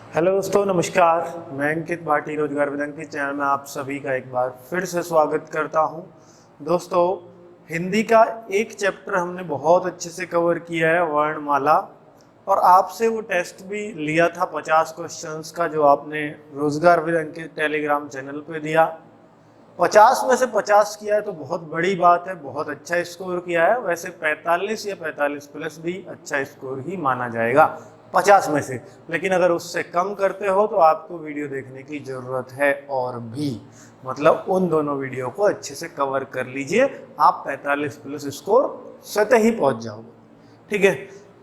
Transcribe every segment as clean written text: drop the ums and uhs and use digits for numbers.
Hello दोस्तों, नमस्कार। मैं अंकित भाटी रोजगार विद अंकित चैनल में आप सभी का एक बार फिर से स्वागत करता हूं। दोस्तों, हिंदी का एक चैप्टर हमने बहुत अच्छे से कवर किया है, वर्णमाला, और आपसे वो टेस्ट भी लिया था 50 क्वेश्चंस का, जो आपने रोजगार विद अंकित टेलीग्राम चैनल पे दिया। 50 में से 50 किया है तो बहुत बड़ी बात है, बहुत अच्छा स्कोर किया है। वैसे 45 या 45 प्लस भी अच्छा स्कोर ही माना जाएगा 50 में से, लेकिन अगर उससे कम करते हो तो आपको वीडियो देखने की जरूरत है और भी, मतलब उन दोनों वीडियो को अच्छे से कवर कर लीजिए, आप 45 प्लस स्कोर स्वतः ही पहुंच जाओगे। ठीक है,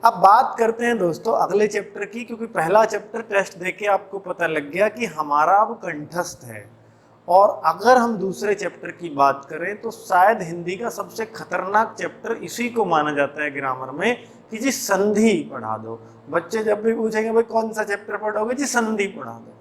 अब बात करते हैं दोस्तों अगले चैप्टर की, क्योंकि पहला चैप्टर टेस्ट देके आपको पता लग गया कि हमारा अब कंठस्थ है। और अगर हम दूसरे चैप्टर की बात करें तो शायद हिंदी का सबसे खतरनाक चैप्टर इसी को माना जाता है ग्रामर में, कि जी संधि पढ़ा दो। बच्चे जब भी पूछेंगे भाई कौन सा चैप्टर पढ़ोगे, जी संधि पढ़ा दो।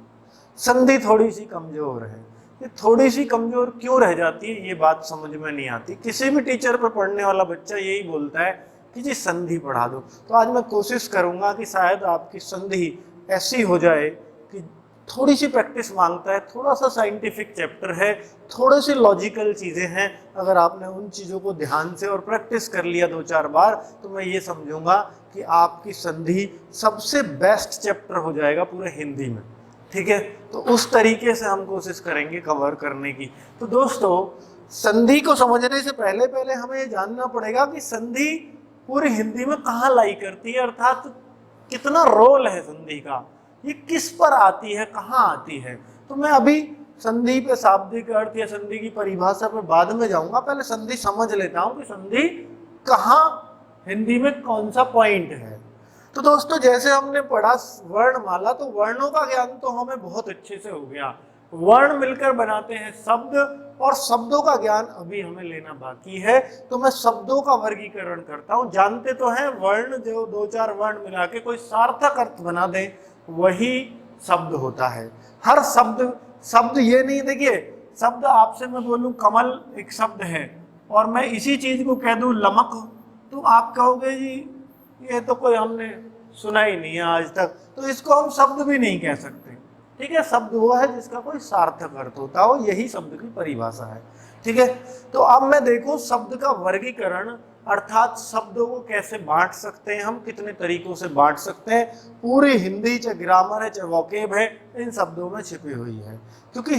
संधि थोड़ी सी कमजोर है। ये थोड़ी सी कमजोर क्यों रह जाती है, ये बात समझ में नहीं आती। किसी भी टीचर पर पढ़ने वाला बच्चा यही बोलता है कि जी संधि पढ़ा दो। तो आज मैं कोशिश करूंगा कि शायद आपकी संधि ऐसी हो जाए कि थोड़ी सी प्रैक्टिस मांगता है, थोड़ा सा साइंटिफिक चैप्टर है, थोड़े से लॉजिकल चीजें हैं। अगर आपने उन चीजों को ध्यान से और प्रैक्टिस कर लिया 2-4 बार, तो मैं ये समझूंगा कि आपकी संधि सबसे बेस्ट चैप्टर हो जाएगा पूरे हिंदी में। ठीक है, तो उस तरीके से हम कोशिश करेंगे कवर करने की। तो दोस्तों, संधि को समझने से पहले पहले हमें ये जानना पड़ेगा कि संधि पूरी हिंदी में कहाँ लाई करती है, अर्थात कितना रोल है संधि का, ये किस पर आती है, कहाँ आती है। तो मैं अभी संधि पे शाब्दिक अर्थ या संधि की परिभाषा पे बाद में जाऊंगा, पहले संधि समझ लेता हूं कि संधि कहाँ हिंदी में कौन सा पॉइंट है। तो दोस्तों, जैसे हमने पढ़ा वर्णमाला, तो वर्णों का ज्ञान तो हमें बहुत अच्छे से हो गया। वर्ण मिलकर बनाते हैं शब्द, और शब्दों का ज्ञान अभी हमें लेना बाकी है। तो मैं शब्दों का वर्गीकरण करता हूं। जानते तो हैं, वर्ण जो 2-4 वर्ण मिला के कोई सार्थक अर्थ बना दे वही शब्द होता है। हर शब्द ये नहीं, देखिए शब्द आपसे मैं बोलूं कमल एक शब्द है, और मैं इसी चीज को कह दूं लमक, तो आप कहोगे जी ये तो कोई हमने सुना ही नहीं है आज तक, तो इसको हम शब्द भी नहीं कह सकते। ठीक है, शब्द वो है जिसका कोई सार्थक अर्थ होता हो, यही शब्द की परिभाषा है। ठीक है, तो अब मैं देखूं शब्द का वर्गीकरण, अर्थात शब्दों को कैसे बांट सकते हैं हम, कितने तरीकों से बांट सकते हैं। पूरी हिंदी, चाहे ग्रामर है चाहे वोकेब है, इन शब्दों में छिपी हुई है। क्योंकि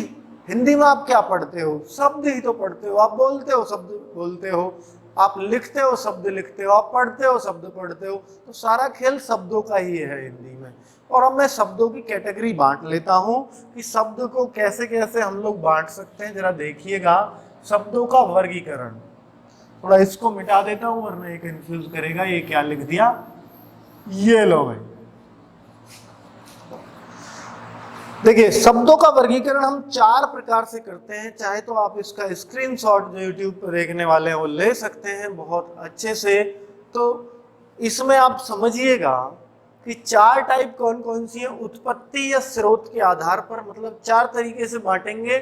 हिंदी में आप क्या पढ़ते हो, शब्द ही तो पढ़ते हो। आप बोलते हो शब्द बोलते हो, आप लिखते हो शब्द लिखते हो, आप पढ़ते हो शब्द पढ़ते हो। तो सारा खेल शब्दों का ही है हिंदी में। और अब मैं शब्दों की कैटेगरी बांट लेता हूं कि शब्द को कैसे कैसे हम लोग बांट सकते हैं। जरा देखिएगा, शब्दों का वर्गीकरण। थोड़ा इसको मिटा देता हूं वरना ये कंफ्यूज करेगा, ये क्या लिख दिया, ये लो भाई। देखिए, शब्दों का वर्गीकरण हम 4 प्रकार से करते हैं। चाहे तो आप इसका स्क्रीनशॉट जो यूट्यूब पर देखने वाले हैं वो ले सकते हैं बहुत अच्छे से। तो इसमें आप समझिएगा कि 4 टाइप कौन कौन सी है। उत्पत्ति या स्रोत के आधार पर, मतलब 4 तरीके से बांटेंगे।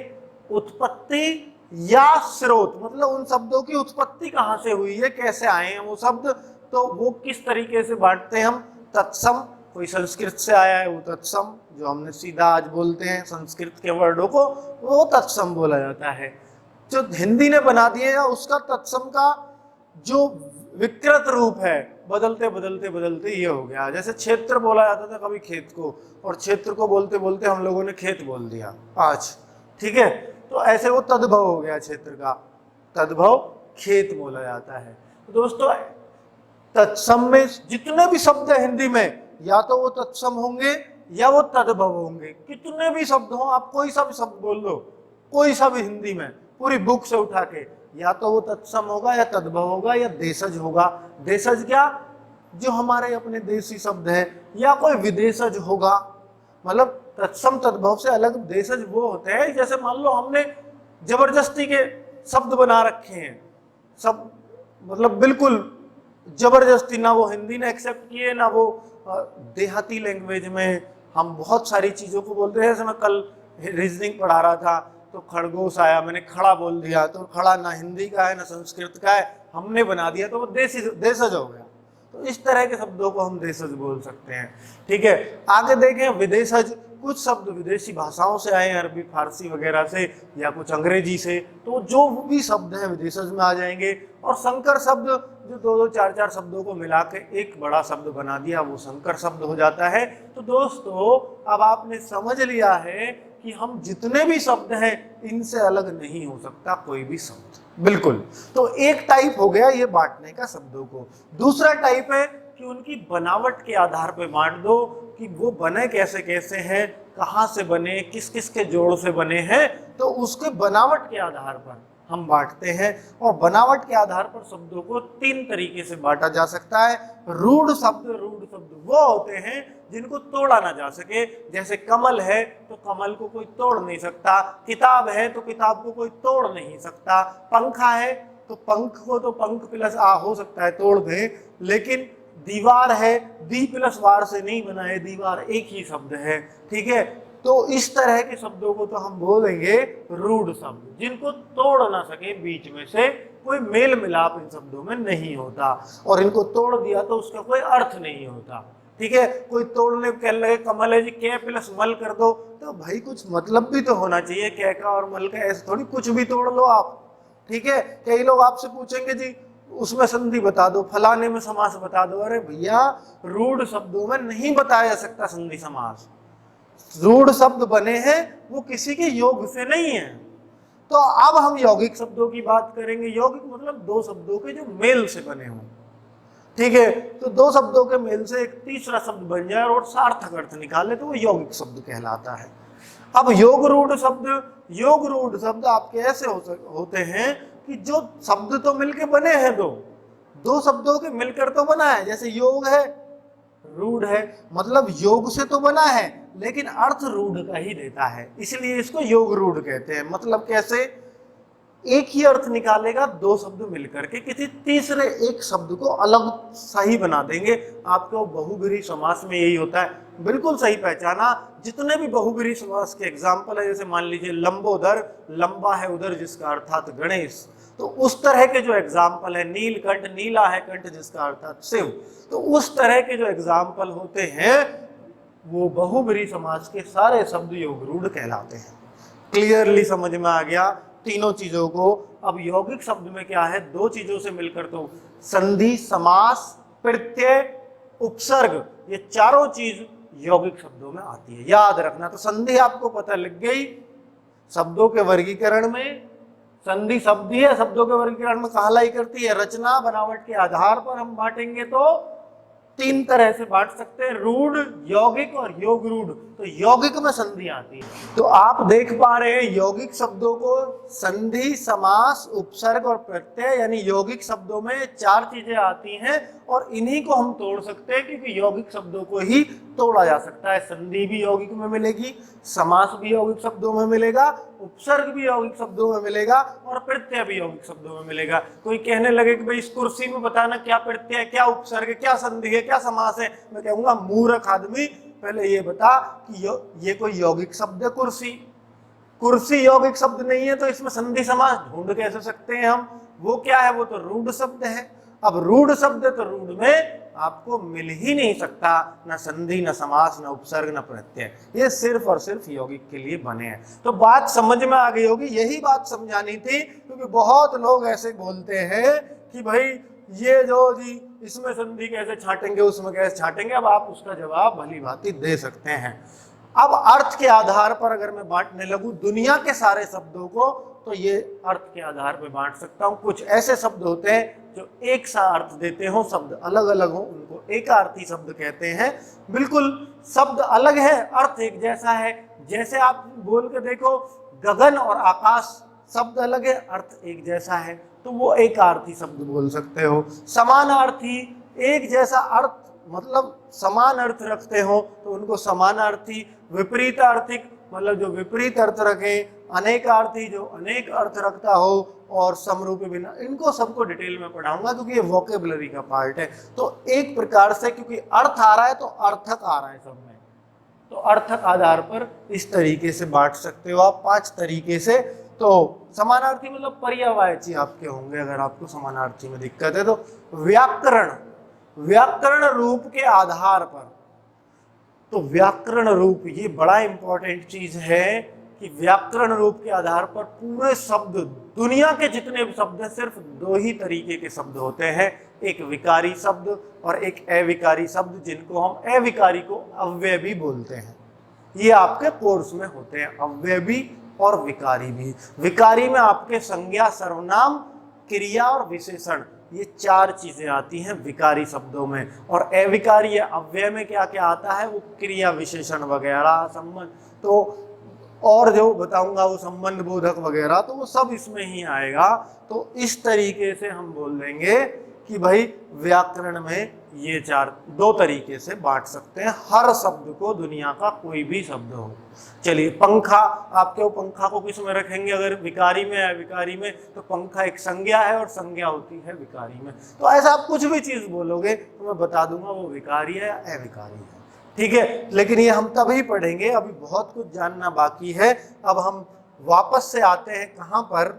उत्पत्ति या स्रोत, मतलब उन शब्दों की उत्पत्ति कहाँ से हुई है, कैसे आए हैं वो शब्द, तो वो किस तरीके से बांटते हैं हम। तत्सम, कोई संस्कृत से आया है वो तत्सम, जो हमने सीधा आज बोलते हैं संस्कृत के वर्डों को, वो तत्सम बोला जाता है। जो हिंदी ने बना दिए है उसका तत्सम का जो विकृत रूप है, बदलते बदलते बदलते ये हो गया। जैसे क्षेत्र बोला जाता था कभी खेत को, और क्षेत्र को बोलते बोलते हम लोगों ने खेत बोल दिया आज। ठीक है, तो ऐसे वो तद्भव हो गया, क्षेत्र का तद्भव खेत बोला जाता है। तो दोस्तों, तत्सम में जितने भी शब्द है हिंदी में, या तो वो तत्सम होंगे या वो तद्भव होंगे। कितने भी शब्द हो, आप कोई सा भी शब्द बोल दो, कोई सा भी हिंदी में पूरी बुक से उठा के, या तो वो तत्सम होगा या तद्भव होगा या देशज होगा। देशज क्या, जो हमारे अपने देसी शब्द है, या कोई विदेशज होगा। मतलब तत्सम तद्भव से अलग देशज वो होते हैं, जैसे मान लो हमने जबरदस्ती के शब्द बना रखे हैं, सब मतलब बिल्कुल जबरदस्ती, ना वो हिंदी ने एक्सेप्ट किए, ना वो देहाती लैंग्वेज में हम बहुत सारी चीजों को बोलते हैं। जैसे मैं कल रीजनिंग पढ़ा रहा था तो खरगोश आया, मैंने खड़ा बोल दिया, तो खड़ा ना हिंदी का है ना संस्कृत का है, हमने बना दिया, तो वो देशज हो गया। तो इस तरह के शब्दों को हम देशज बोल सकते हैं। ठीक है, आगे देखें विदेशज, कुछ शब्द विदेशी भाषाओं से आए, अरबी फारसी वगैरह से या कुछ अंग्रेजी से, तो जो भी शब्द हैं विदेशज में आ जाएंगे। और संकर शब्द जो दो दो चार चार शब्दों को मिला के एक बड़ा शब्द बना दिया, वो संकर शब्द हो जाता है। तो दोस्तों अब आपने समझ लिया है कि हम जितने भी शब्द हैं इनसे अलग नहीं हो सकता कोई भी शब्द, बिल्कुल। तो एक टाइप हो गया ये बांटने का शब्दों को। दूसरा टाइप है कि उनकी बनावट के आधार पर बांट दो कि वो बने कैसे कैसे हैं, कहाँ से बने, किस किस के जोड़ से बने हैं, तो उसके बनावट के आधार पर हम बांटते हैं। और बनावट के आधार पर शब्दों को तीन तरीके से बांटा जा सकता है। रूढ़ शब्द वो होते हैं जिनको तोड़ा ना जा सके, जैसे कमल है तो कमल को कोई तोड़ नहीं सकता, किताब है तो किताब को कोई तोड़ नहीं सकता, पंखा है तो पंख को तो पंख प्लस आ हो सकता है तोड़ दे, लेकिन दीवार है दी प्लस वार से नहीं बना है, दीवार एक ही शब्द है। ठीक है, तो इस तरह के शब्दों को तो हम बोलेंगे रूढ़ शब्द, जिनको तोड़ ना सके, बीच में से कोई मेल मिलाप इन शब्दों में नहीं होता, और इनको तोड़ दिया तो उसका कोई अर्थ नहीं होता। ठीक है, कोई तोड़ने कह लगे कमल है जी कै प्लस मल कर दो, तो भाई कुछ मतलब भी तो होना चाहिए कै का और मल का, ऐसे थोड़ी कुछ भी तोड़ लो आप। ठीक है, कई लोग आपसे पूछेंगे जी उसमें संधि बता दो, फलाने में समास बता दो। अरे भैया रूढ़ शब्दों में नहीं बताया जा सकता संधि समास। रूढ़ शब्द बने हैं वो किसी के योग से नहीं है। तो अब हम यौगिक शब्दों की बात करेंगे। यौगिक मतलब दो शब्दों के जो मेल से बने हों। ठीक है, तो दो शब्दों के मेल से एक तीसरा शब्द बन जाए और सार्थक अर्थ निकाले तो वो यौगिक शब्द कहलाता है। अब योग रूढ़ शब्द आपके ऐसे होते हैं कि जो शब्द तो मिलके बने हैं, दो शब्दों के मिलकर तो बना है, जैसे योग है रूढ़ है, मतलब योग से तो बना है लेकिन अर्थ रूढ़ का ही देता है, इसलिए इसको योग रूढ़ कहते हैं। मतलब कैसे, एक ही अर्थ निकालेगा दो शब्द मिलकर के किसी तीसरे एक शब्द को अलग सही बना देंगे। आपको बहुब्रीहि समास में यही होता है, बिल्कुल सही पहचाना। जितने भी बहुब्रीहि समास के एग्जाम्पल है, जैसे मान लीजिए लंबोदर, लंबा है उधर जिसका अर्थात गणेश, तो उस तरह के जो एग्जाम्पल है, नीलकंठ, नीला है कंठ जिसका अर्थात शिव, तो उस तरह के जो एग्जाम्पल होते हैं वो बहुब्रीहि समास के सारे शब्द योग रूढ़ कहलाते हैं। क्लियरली समझ में आ गया तीनों चीजों को। अब यौगिक शब्द में क्या है, दो चीजों से मिलकर तो संधि, समास, प्रत्यय, उपसर्ग, ये चारों चीज यौगिक शब्दों में आती है। याद रखना, तो संधि आपको पता लग गई। शब्दों के वर्गीकरण में संधि शब्द ही है, शब्दों के वर्गीकरण में कहलाई करती है। रचना बनावट के आधार पर हम बांटेंगे तो तीन तरह से बांट सकते हैं, रूढ़, यौगिक और योग रूढ़। तो यौगिक में संधि आती है। तो आप देख पा रहे हैं यौगिक शब्दों को संधि, समास, उपसर्ग और प्रत्यय, यानी यौगिक शब्दों में चार चीजें आती हैं और इन्हीं को हम तोड़ सकते हैं, क्योंकि यौगिक शब्दों को ही तोड़ा जा सकता है। संधि भी यौगिक में मिलेगी, समास भी यौगिक शब्दों में मिलेगा, उपसर्ग भी यौगिक शब्दों में मिलेगा और प्रत्यय भी यौगिक शब्दों में मिलेगा। कोई कहने लगे कि भाई इस कुर्सी में बताना क्या प्रत्यय है, क्या उपसर्ग है, क्या संधि है, क्या समास है, मैं कहूंगा मूर्ख आदमी, पहले ये बता कि ये कोई यौगिक शब्द है। कुर्सी यौगिक शब्द नहीं है तो इसमें संधि समास ढूंढ कैसे सकते हैं हम? वो क्या है, वो तो रूढ़ शब्द है। अब रूढ़ शब्द है तो रूढ़ में आपको मिल ही नहीं सकता न संधि, न समास, न उपसर्ग, न प्रत्यय, ये सिर्फ और सिर्फ यौगिक के लिए बने हैं। तो बात समझ में आ गई होगी, यही बात समझानी थी, क्योंकि बहुत लोग ऐसे बोलते हैं कि भाई ये जो जी इसमें संधि कैसे छाटेंगे, उसमें कैसे छाटेंगे। अब आप उसका जवाब भली भांति दे सकते हैं। अब अर्थ के आधार पर अगर मैं बांटने लगूं दुनिया के सारे शब्दों को, तो ये अर्थ के आधार पर बांट सकता हूं। कुछ ऐसे शब्द होते हैं जो एक सा अर्थ देते हो, शब्द अलग अलग हो, उनको एकार्थी शब्द कहते हैं। बिल्कुल शब्द अलग है, अर्थ एक जैसा है। जैसे आप बोल के देखो गगन और आकाश, शब्द अलग है, अर्थ एक जैसा है, तो वो एकार्थी शब्द बोल सकते हो। समानार्थी, एक जैसा अर्थ मतलब समान अर्थ रखते हो तो उनको समानार्थी। विपरीतार्थिक मतलब जो विपरीत अर्थ रखे। अनेकार्थी जो अनेक अर्थ रखता हो, और समरूपी बिना, इनको सबको डिटेल में पढ़ाऊंगा क्योंकि ये वोकेबलरी का पार्ट है। तो एक प्रकार से क्योंकि अर्थ आ रहा है तो अर्थक आ रहा है सब में, तो अर्थक आधार पर इस तरीके से बांट सकते हो आप 5 तरीके से। तो समानार्थी मतलब पर्यायवाची आपके होंगे, अगर आपको समानार्थी में दिक्कत है तो। व्याकरण, व्याकरण रूप के आधार पर। तो व्याकरण रूप ये बड़ा इंपॉर्टेंट चीज है कि व्याकरण रूप के आधार पर पूरे शब्द, दुनिया के जितने भी शब्द हैं सिर्फ दो ही तरीके के शब्द होते हैं, एक विकारी शब्द और एक अविकारी शब्द, जिनको हम अविकारी को अव्ययी बोलते हैं। ये आपके कोर्स में होते हैं, अव्ययी और विकारी भी। विकारी में आपके संज्ञा, सर्वनाम, क्रिया और विशेषण, ये चार चीजें आती हैं विकारी शब्दों में। और अविकारी या अव्यय में क्या क्या आता है, वो क्रिया, विशेषण वगैरह, संबंध, तो और जो बताऊंगा वो संबंध बोधक वगैरह, तो वो सब इसमें ही आएगा। तो इस तरीके से हम बोल देंगे कि भाई व्याकरण में ये दो तरीके से बांट सकते हैं हर शब्द को, दुनिया का कोई भी शब्द हो। चलिए पंखा, आपके वो पंखा को किस में रखेंगे, अगर विकारी में है, विकारी में, तो पंखा एक संज्ञा है और संज्ञा होती है विकारी में। तो ऐसा आप कुछ भी चीज बोलोगे तो मैं बता दूंगा वो विकारी है या अविकारी है, ठीक है। लेकिन ये हम तभी पढ़ेंगे, अभी बहुत कुछ जानना बाकी है। अब हम वापस से आते हैं कहाँ पर,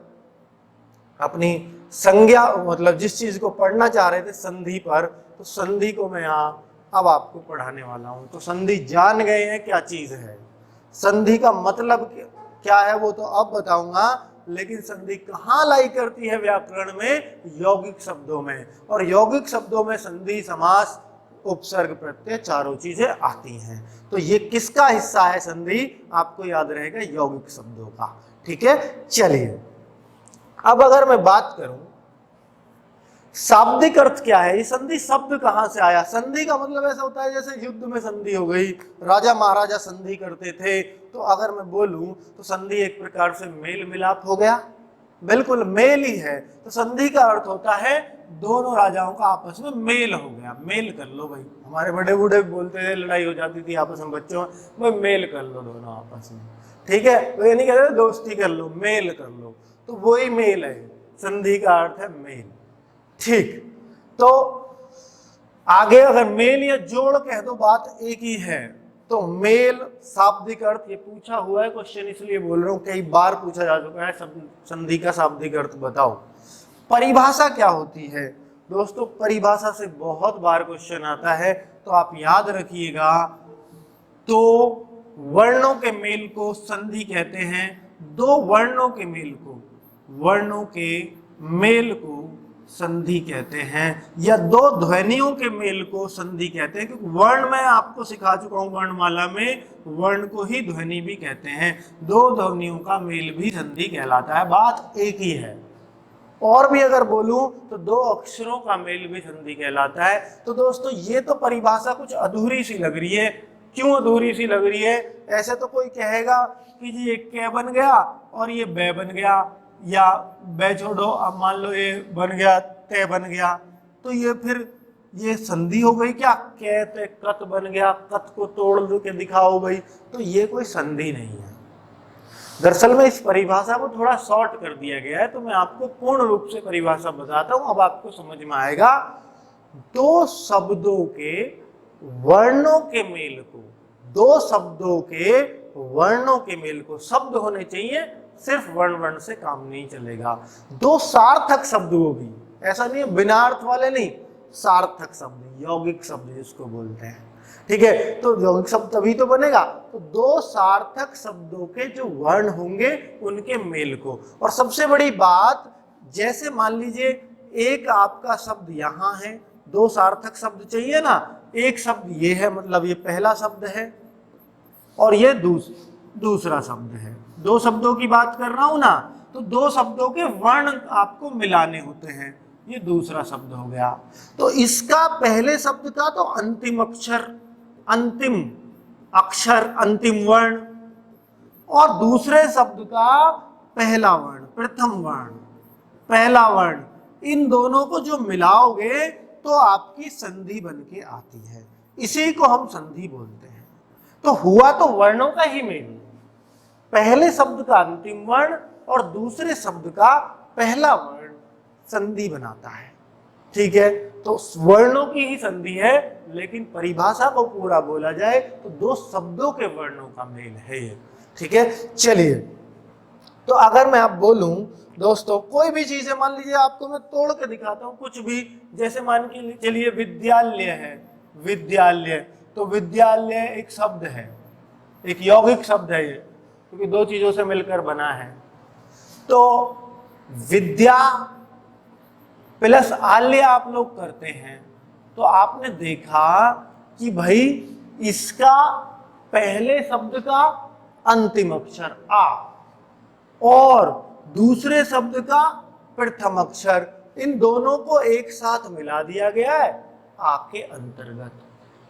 अपनी संज्ञा, मतलब जिस चीज को पढ़ना चाह रहे थे संधि पर। तो संधि को मैं यहाँ अब आपको पढ़ाने वाला हूं। तो संधि जान गए हैं क्या चीज है, संधि का मतलब क्या है वो तो अब बताऊंगा, लेकिन संधि कहाँ लाई करती है व्याकरण में, यौगिक शब्दों में। और यौगिक शब्दों में संधि, समास, उपसर्ग, प्रत्यय, चारों चीजें आती हैं। तो ये किसका हिस्सा है संधि, आपको याद रहेगा यौगिक शब्दों का, ठीक है। चलिए अब अगर मैं बात करूं शाब्दिक अर्थ क्या है, ये संधि शब्द कहां से आया। संधि का मतलब ऐसा होता है जैसे युद्ध में संधि हो गई, राजा महाराजा संधि करते थे। तो अगर मैं बोलूं तो संधि एक प्रकार से मेल मिलाप हो गया, बिल्कुल मेल ही है। तो संधि का अर्थ होता है दोनों राजाओं का आपस में मेल हो गया, मेल कर लो भाई। हमारे बड़े बूढ़े बोलते थे, लड़ाई हो जाती थी आपस में बच्चों में, भाई मेल कर लो दोनों आपस में, ठीक है। तो ये नहीं कहते दोस्ती कर लो, मेल कर लो, तो वही मेल है, संधि का अर्थ है मेल, ठीक। तो आगे अगर मेल या जोड़ कह दो बात एक ही है। तो मेल शाब्दिक अर्थ, ये पूछा हुआ है क्वेश्चन इसलिए बोल रहा हूं, कई बार पूछा जा चुका है, संधि का शाब्दिक अर्थ बताओ। परिभाषा क्या होती है दोस्तों, परिभाषा से बहुत बार क्वेश्चन आता है, तो आप याद रखिएगा। तो वर्णों के मेल को संधि कहते हैं, दो वर्णों के मेल को, वर्णों के मेल को संधि कहते हैं, या दो ध्वनियों के मेल को संधि कहते हैं। क्योंकि वर्ण मैं आपको सिखा चुका हूं, वर्णमाला में वर्ण को ही ध्वनि भी कहते हैं। दो ध्वनियों का मेल भी संधि कहलाता है, बात एक ही है। और भी अगर बोलूं तो दो अक्षरों का मेल भी संधि कहलाता है। तो दोस्तों ये तो परिभाषा कुछ अधूरी सी लग रही है। क्यों अधूरी सी लग रही है, ऐसे तो कोई कहेगा कि जी ये कै बन गया और ये बै बन गया, या बै छोड़ो, अब मान लो ये बन गया तय बन गया, तो ये फिर ये संधि हो गई क्या, कै ते कत बन गया, कत को तोड़ के दिखाओ भाई, तो ये कोई संधि नहीं है। दरअसल में इस परिभाषा को थोड़ा शॉर्ट कर दिया गया है, तो मैं आपको पूर्ण रूप से परिभाषा बताता हूं, अब आपको समझ में आएगा। दो शब्दों के वर्णों के मेल को, दो शब्दों के वर्णों के मेल को, शब्द होने चाहिए, सिर्फ वर्ण वर्ण से काम नहीं चलेगा। दो सार्थक शब्द, वो भी ऐसा नहीं है बिना अर्थ वाले नहीं, सार्थक शब्द, यौगिक शब्द जिसको बोलते हैं, ठीक है। तो यौगिक शब्द तभी तो बनेगा, तो दो सार्थक शब्दों के जो वर्ण होंगे उनके मेल को। और सबसे बड़ी बात, जैसे मान लीजिए एक आपका शब्द यहाँ है, दो सार्थक शब्द चाहिए ना, एक शब्द ये है, मतलब ये पहला शब्द है और ये दूसरा शब्द है, दो शब्दों की बात कर रहा हूं ना, तो दो शब्दों के वर्ण आपको मिलाने होते हैं, ये दूसरा शब्द हो गया। तो इसका पहले शब्द का तो अंतिम अक्षर, अंतिम अक्षर, अंतिम वर्ण, और दूसरे शब्द का पहला वर्ण, प्रथम वर्ण, पहला वर्ण, इन दोनों को जो मिलाओगे तो आपकी संधि बन के आती है, इसी को हम संधि बोलते हैं। तो हुआ तो वर्णों का ही मेल, पहले शब्द का अंतिम वर्ण और दूसरे शब्द का पहला वर्ण संधि बनाता है, ठीक है। तो वर्णों की ही संधि है, लेकिन परिभाषा को पूरा बोला जाए तो दो शब्दों के वर्णों का मेल है ये, ठीक है। चलिए तो अगर मैं आप बोलूं दोस्तों, कोई भी चीज है, मान लीजिए आपको मैं तोड़ के दिखाता हूं कुछ भी, जैसे मान के चलिए विद्यालय है, विद्यालय, तो विद्यालय एक शब्द है, एक यौगिक शब्द है ये, क्योंकि दो चीजों से मिलकर बना है। तो विद्या प्लस आल्य आप लोग करते हैं, तो आपने देखा कि भाई इसका पहले शब्द का अंतिम अक्षर आ और दूसरे शब्द का प्रथम अक्षर, इन दोनों को एक साथ मिला दिया गया है आ के अंतर्गत।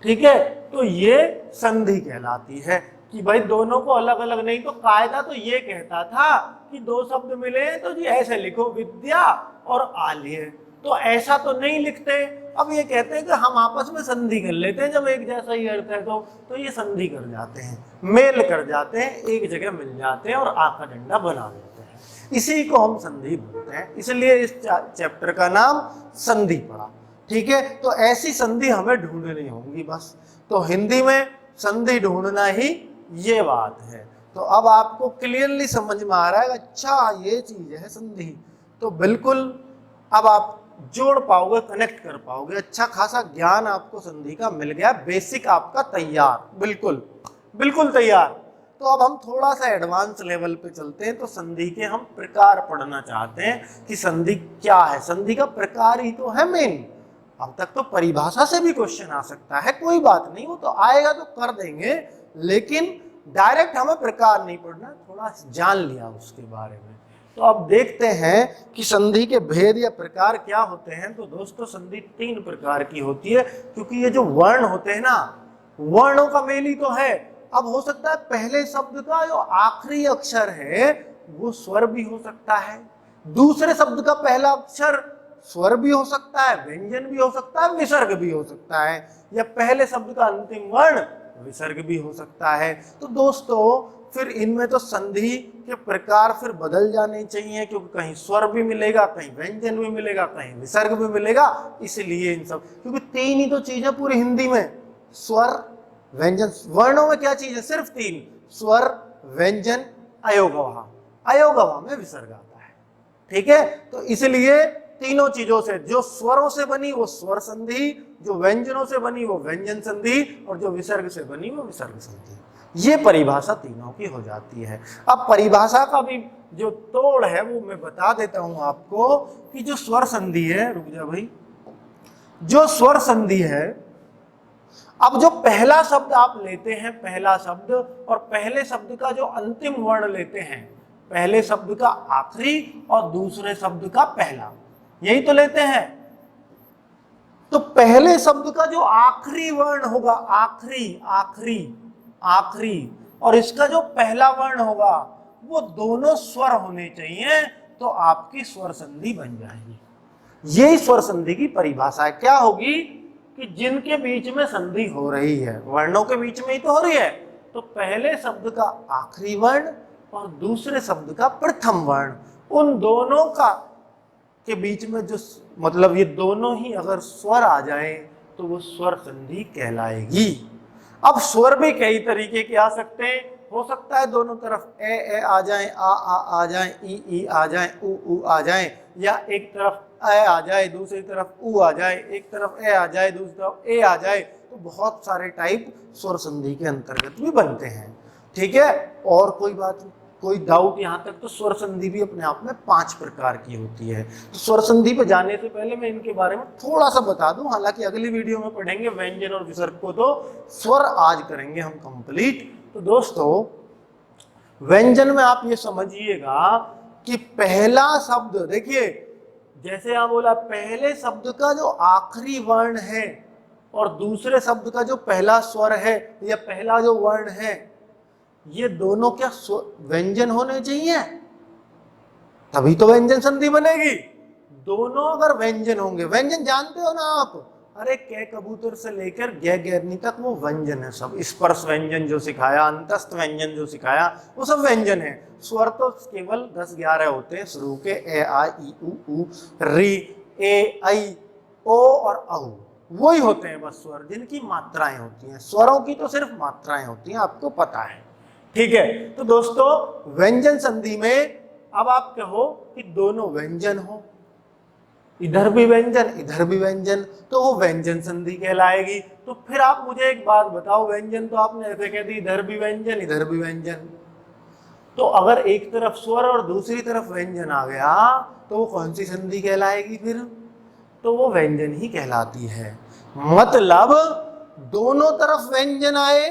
ठीक है, तो ये संधि कहलाती है कि भाई दोनों को अलग अलग नहीं, तो कायदा तो ये कहता था कि दो शब्द मिले तो जी ऐसे लिखो विद्या और आल्य, तो ऐसा तो नहीं लिखते। अब ये कहते हैं कि हम आपस में संधि कर लेते हैं, जब एक जैसा ही अर्थ है तो ये संधि कर जाते हैं, मेल कर जाते हैं, एक जगह मिल जाते हैं और आ का डंडा बना देते हैं, इसी को हम संधि बोलते हैं। इसलिए इस चैप्टर का नाम संधि पड़ा। ठीक है, तो ऐसी संधि हमें ढूंढनी होगी बस, तो हिंदी में संधि ढूंढना ही ये बात है। तो अब आपको क्लियरली समझ में आ रहा है, अच्छा ये चीज है संधि, तो बिल्कुल अब आप जोड़ पाओगे, कनेक्ट कर पाओगे, अच्छा खासा ज्ञान आपको संधि का मिल गया, बेसिक आपका तैयार, बिल्कुल बिल्कुल तैयार। तो अब हम थोड़ा सा एडवांस लेवल पे चलते हैं, तो संधि के हम प्रकार पढ़ना चाहते हैं कि संधि क्या है, संधि का प्रकार ही तो है मेन। अब तक तो परिभाषा से भी क्वेश्चन आ सकता है, कोई बात नहीं, वो तो आएगा तो कर देंगे, लेकिन डायरेक्ट हमें प्रकार नहीं पढ़ना, थोड़ा जान लिया उसके बारे में। तो अब देखते हैं कि संधि के भेद या प्रकार क्या होते हैं। तो दोस्तों संधि 3 प्रकार की होती है, क्योंकि ये जो वर्ण होते हैं ना, वर्णों का मेल ही तो है। अब हो सकता है पहले शब्द का जो आखिरी अक्षर है वो स्वर भी हो सकता है, दूसरे शब्द का पहला अक्षर स्वर भी हो सकता है, व्यंजन भी हो सकता है, विसर्ग भी हो सकता है, या पहले शब्द का अंतिम वर्ण विसर्ग भी हो सकता है। तो दोस्तों फिर इनमें तो संधि के प्रकार फिर बदल जाने चाहिए, क्योंकि कहीं स्वर भी मिलेगा, कहीं व्यंजन भी मिलेगा, कहीं विसर्ग भी मिलेगा, इसलिए इन सब, क्योंकि 3 ही तो चीज है पूरी हिंदी में, स्वर व्यंजन। वर्णों में क्या चीज है, सिर्फ 3, स्वर व्यंजन अयोगवा, अयोगवा में विसर्ग आता है। ठीक है, तो इसलिए तीनों चीजों से, जो स्वरों से बनी वो स्वर संधि, जो व्यंजनों से बनी वो व्यंजन संधि, और जो विसर्ग से बनी वो विसर्ग संधि, ये परिभाषा तीनों की हो जाती है। अब परिभाषा का भी जो तोड़ है वो मैं बता देता हूं आपको, कि जो स्वर संधि है, रुक जा भाई, जो स्वर संधि है, अब जो पहला शब्द आप लेते हैं, पहला शब्द, और पहले शब्द का जो अंतिम वर्ण लेते हैं, पहले शब्द का आखिरी और दूसरे शब्द का पहला, यही तो लेते हैं। तो पहले शब्द का जो आखिरी वर्ण होगा, आखिरी आखिरी आखिरी, और इसका जो पहला वर्ण होगा वो दोनों स्वर होने चाहिए, तो आपकी स्वर संधि बन जाएगी। यही स्वर संधि की परिभाषा है। क्या होगी कि जिनके बीच में संधि हो रही है, वर्णों के बीच में ही तो हो रही है, तो पहले शब्द का आखिरी वर्ण और दूसरे शब्द का प्रथम वर्ण, उन दोनों का के बीच में जो, मतलब ये दोनों ही अगर स्वर आ जाए तो वो स्वर संधि कहलाएगी। अब स्वर भी कई तरीके के आ सकते हैं, हो सकता है दोनों तरफ ए आ जाए, आ जाए, ई आ जाए, उ आ जाए, या एक तरफ ए आ जाए, दूसरी तरफ उ आ जाए, एक तरफ ए आ जाए, दूसरी तरफ ए आ जाए, तो बहुत सारे टाइप स्वर संधि के अंतर्गत भी बनते हैं। ठीक है, और कोई बात, कोई डाउट यहाँ तक? तो स्वर संधि भी अपने आप में 5 प्रकार की होती है। तो स्वर संधि पे जाने से पहले मैं इनके बारे में थोड़ा सा बता दूं, हालांकि अगली वीडियो में पढ़ेंगे व्यंजन और विसर्ग को, तो स्वर आज करेंगे हम कंप्लीट। तो दोस्तों व्यंजन में आप ये समझिएगा कि पहला शब्द, देखिए जैसे यहाँ बोला, पहले शब्द का जो आखिरी वर्ण है और दूसरे शब्द का जो पहला स्वर है या पहला जो वर्ण है, ये दोनों क्या व्यंजन होने चाहिए, तभी तो व्यंजन संधि बनेगी। दोनों अगर व्यंजन होंगे, व्यंजन जानते हो ना आप, अरे कै कबूतर से लेकर गे गैरनी तक वो व्यंजन है सब। स्पर्श व्यंजन जो सिखाया, अंतस्थ व्यंजन जो सिखाया, वो सब व्यंजन है। स्वर तो केवल 10-11 होते हैं शुरू के, ए आ ई उ री ए आई ओ और औ, वही होते हैं बस स्वर, जिनकी मात्राएं होती हैं। स्वरों की तो सिर्फ मात्राएं होती हैं, आपको पता है। ठीक है, तो दोस्तों व्यंजन संधि में अब आप कहो कि दोनों व्यंजन हो, इधर भी व्यंजन इधर भी व्यंजन, तो वो व्यंजन संधि कहलाएगी। तो फिर आप मुझे एक बात बताओ, व्यंजन तो आपने ऐसे कह दी, इधर भी व्यंजन इधर भी व्यंजन, तो अगर एक तरफ स्वर और दूसरी तरफ व्यंजन आ गया तो वो कौन सी संधि कहलाएगी फिर? तो वो व्यंजन ही कहलाती है। मतलब दोनों तरफ व्यंजन आए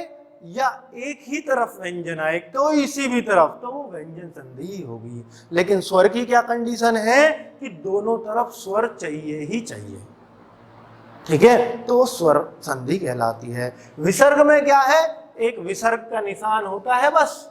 या एक ही तरफ व्यंजन आए, कोई इसी भी तरफ, तो वो व्यंजन संधि ही होगी। लेकिन स्वर की क्या कंडीशन है कि दोनों तरफ स्वर चाहिए ही चाहिए, ठीक है, तो वो स्वर संधि कहलाती है। विसर्ग में क्या है, एक विसर्ग का निशान होता है, बस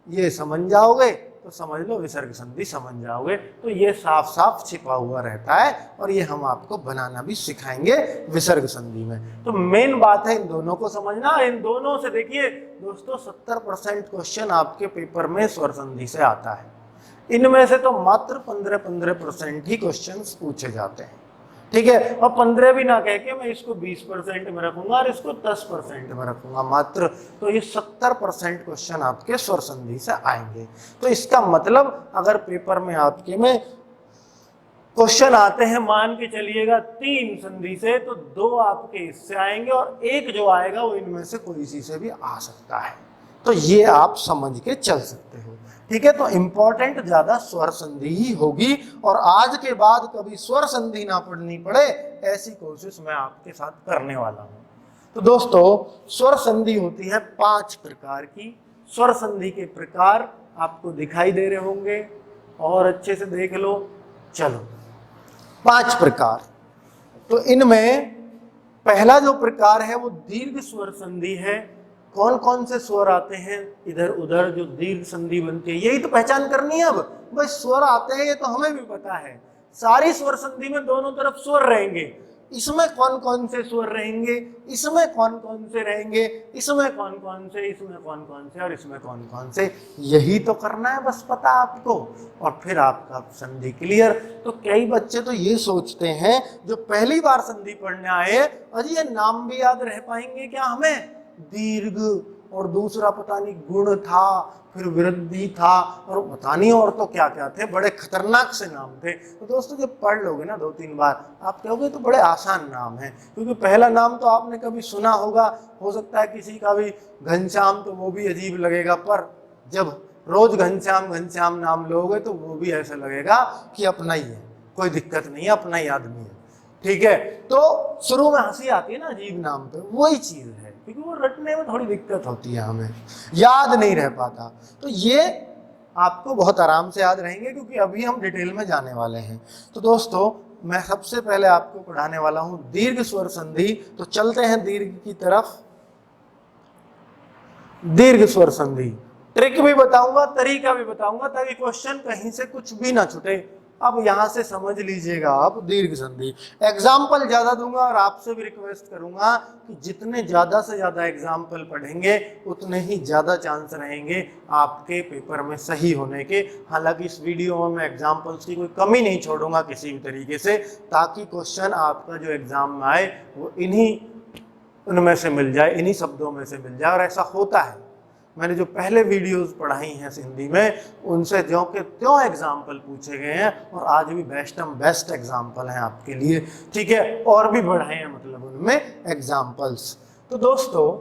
ये समझ जाओगे तो समझ लो विसर्ग संधि समझ जाओगे। तो ये साफ साफ छिपा हुआ रहता है और ये हम आपको बनाना भी सिखाएंगे विसर्ग संधि में। तो मेन बात है इन दोनों को समझना। इन दोनों से देखिए दोस्तों 70% क्वेश्चन आपके पेपर में स्वर संधि से आता है। इनमें से तो मात्र 15% ही क्वेश्चन पूछे जाते हैं, ठीक है। और 15 भी ना कह के मैं इसको 20% में रखूंगा और इसको 10% में रखूंगा मात्र, तो ये 70% क्वेश्चन आपके स्वर संधि से आएंगे। तो इसका मतलब अगर पेपर में आपके में क्वेश्चन आते हैं, मान के चलिएगा 3 संधि से, तो 2 आपके इससे आएंगे और एक जो आएगा वो इनमें से कोई सी से भी आ सकता है। तो ये आप समझ के चल सकते हो, ठीक है। तो इंपॉर्टेंट ज्यादा स्वर संधि ही होगी और आज के बाद कभी स्वर संधि ना पढ़नी पड़े ऐसी कोशिश मैं आपके साथ करने वाला हूं। तो दोस्तों स्वर संधि होती है 5 प्रकार की। स्वर संधि के प्रकार आपको दिखाई दे रहे होंगे और अच्छे से देख लो। चलो 5 प्रकार, तो इनमें पहला जो प्रकार है वो दीर्घ स्वर संधि है। कौन कौन से स्वर आते हैं इधर उधर जो दीर्घ संधि बनती है, यही तो पहचान करनी है। अब भाई स्वर आते हैं ये तो हमें भी पता है, सारी स्वर संधि में दोनों तरफ स्वर रहेंगे। इसमें कौन कौन से स्वर रहेंगे, इसमें कौन कौन से रहेंगे, इसमें कौन कौन से, इसमें कौन कौन से और इसमें कौन कौन से, यही तो करना है बस पता आपको और फिर आपका संधि क्लियर। तो कई बच्चे तो ये सोचते हैं जो पहली बार संधि पढ़ने आए, अरे ये नाम भी याद रह पाएंगे क्या हमें, दीर्घ और दूसरा पता नहीं गुण था, फिर वृद्धि था और पता नहीं और तो क्या क्या थे, बड़े खतरनाक से नाम थे। तो दोस्तों जब पढ़ लोगे ना 2-3 बार आप कहोगे तो बड़े आसान नाम है, क्योंकि पहला नाम तो आपने कभी सुना होगा, हो सकता है किसी का भी घनश्याम, तो वो भी अजीब लगेगा, पर जब रोज घनश्याम घनश्याम नाम लोगे तो वो भी ऐसा लगेगा कि अपना ही है, कोई दिक्कत नहीं है, अपना ही आदमी है, ठीक है। तो शुरू में हंसी आती है ना अजीब नाम पे, वही चीज है, क्योंकि वो रटने में थोड़ी दिक्कत होती है, हमें याद नहीं रह पाता। तो ये आपको बहुत आराम से याद रहेंगे क्योंकि अभी हम डिटेल में जाने वाले हैं। तो दोस्तों मैं सबसे पहले आपको पढ़ाने वाला हूं दीर्घ स्वर संधि। तो चलते हैं दीर्घ की तरफ। दीर्घ स्वर संधि ट्रिक भी बताऊंगा, तरीका भी बताऊंगा, ताकि क्वेश्चन कहीं से कुछ भी ना छूटे। अब यहां से समझ लीजिएगा आप दीर्घ संधि। एग्जाम्पल ज्यादा दूंगा और आपसे भी रिक्वेस्ट करूंगा कि जितने ज्यादा से ज्यादा एग्जाम्पल पढ़ेंगे उतने ही ज्यादा चांस रहेंगे आपके पेपर में सही होने के। हालांकि इस वीडियो में मैं एग्जाम्पल्स की कोई कमी नहीं छोड़ूंगा किसी भी तरीके से, ताकि क्वेश्चन आपका जो एग्जाम में आए वो इन्हीं उनमें से मिल जाए, इन्हीं शब्दों में से मिल जाए। और ऐसा होता है, मैंने जो पहले वीडियोस पढ़ाई हैं हिंदी में उनसे ज्यों के त्यों एग्जाम्पल पूछे गए हैं और आज भी बेस्ट एग्जाम्पल हैं आपके लिए, ठीक है। और भी बढ़ाए हैं मतलब उनमें एग्जाम्पल्स। तो दोस्तों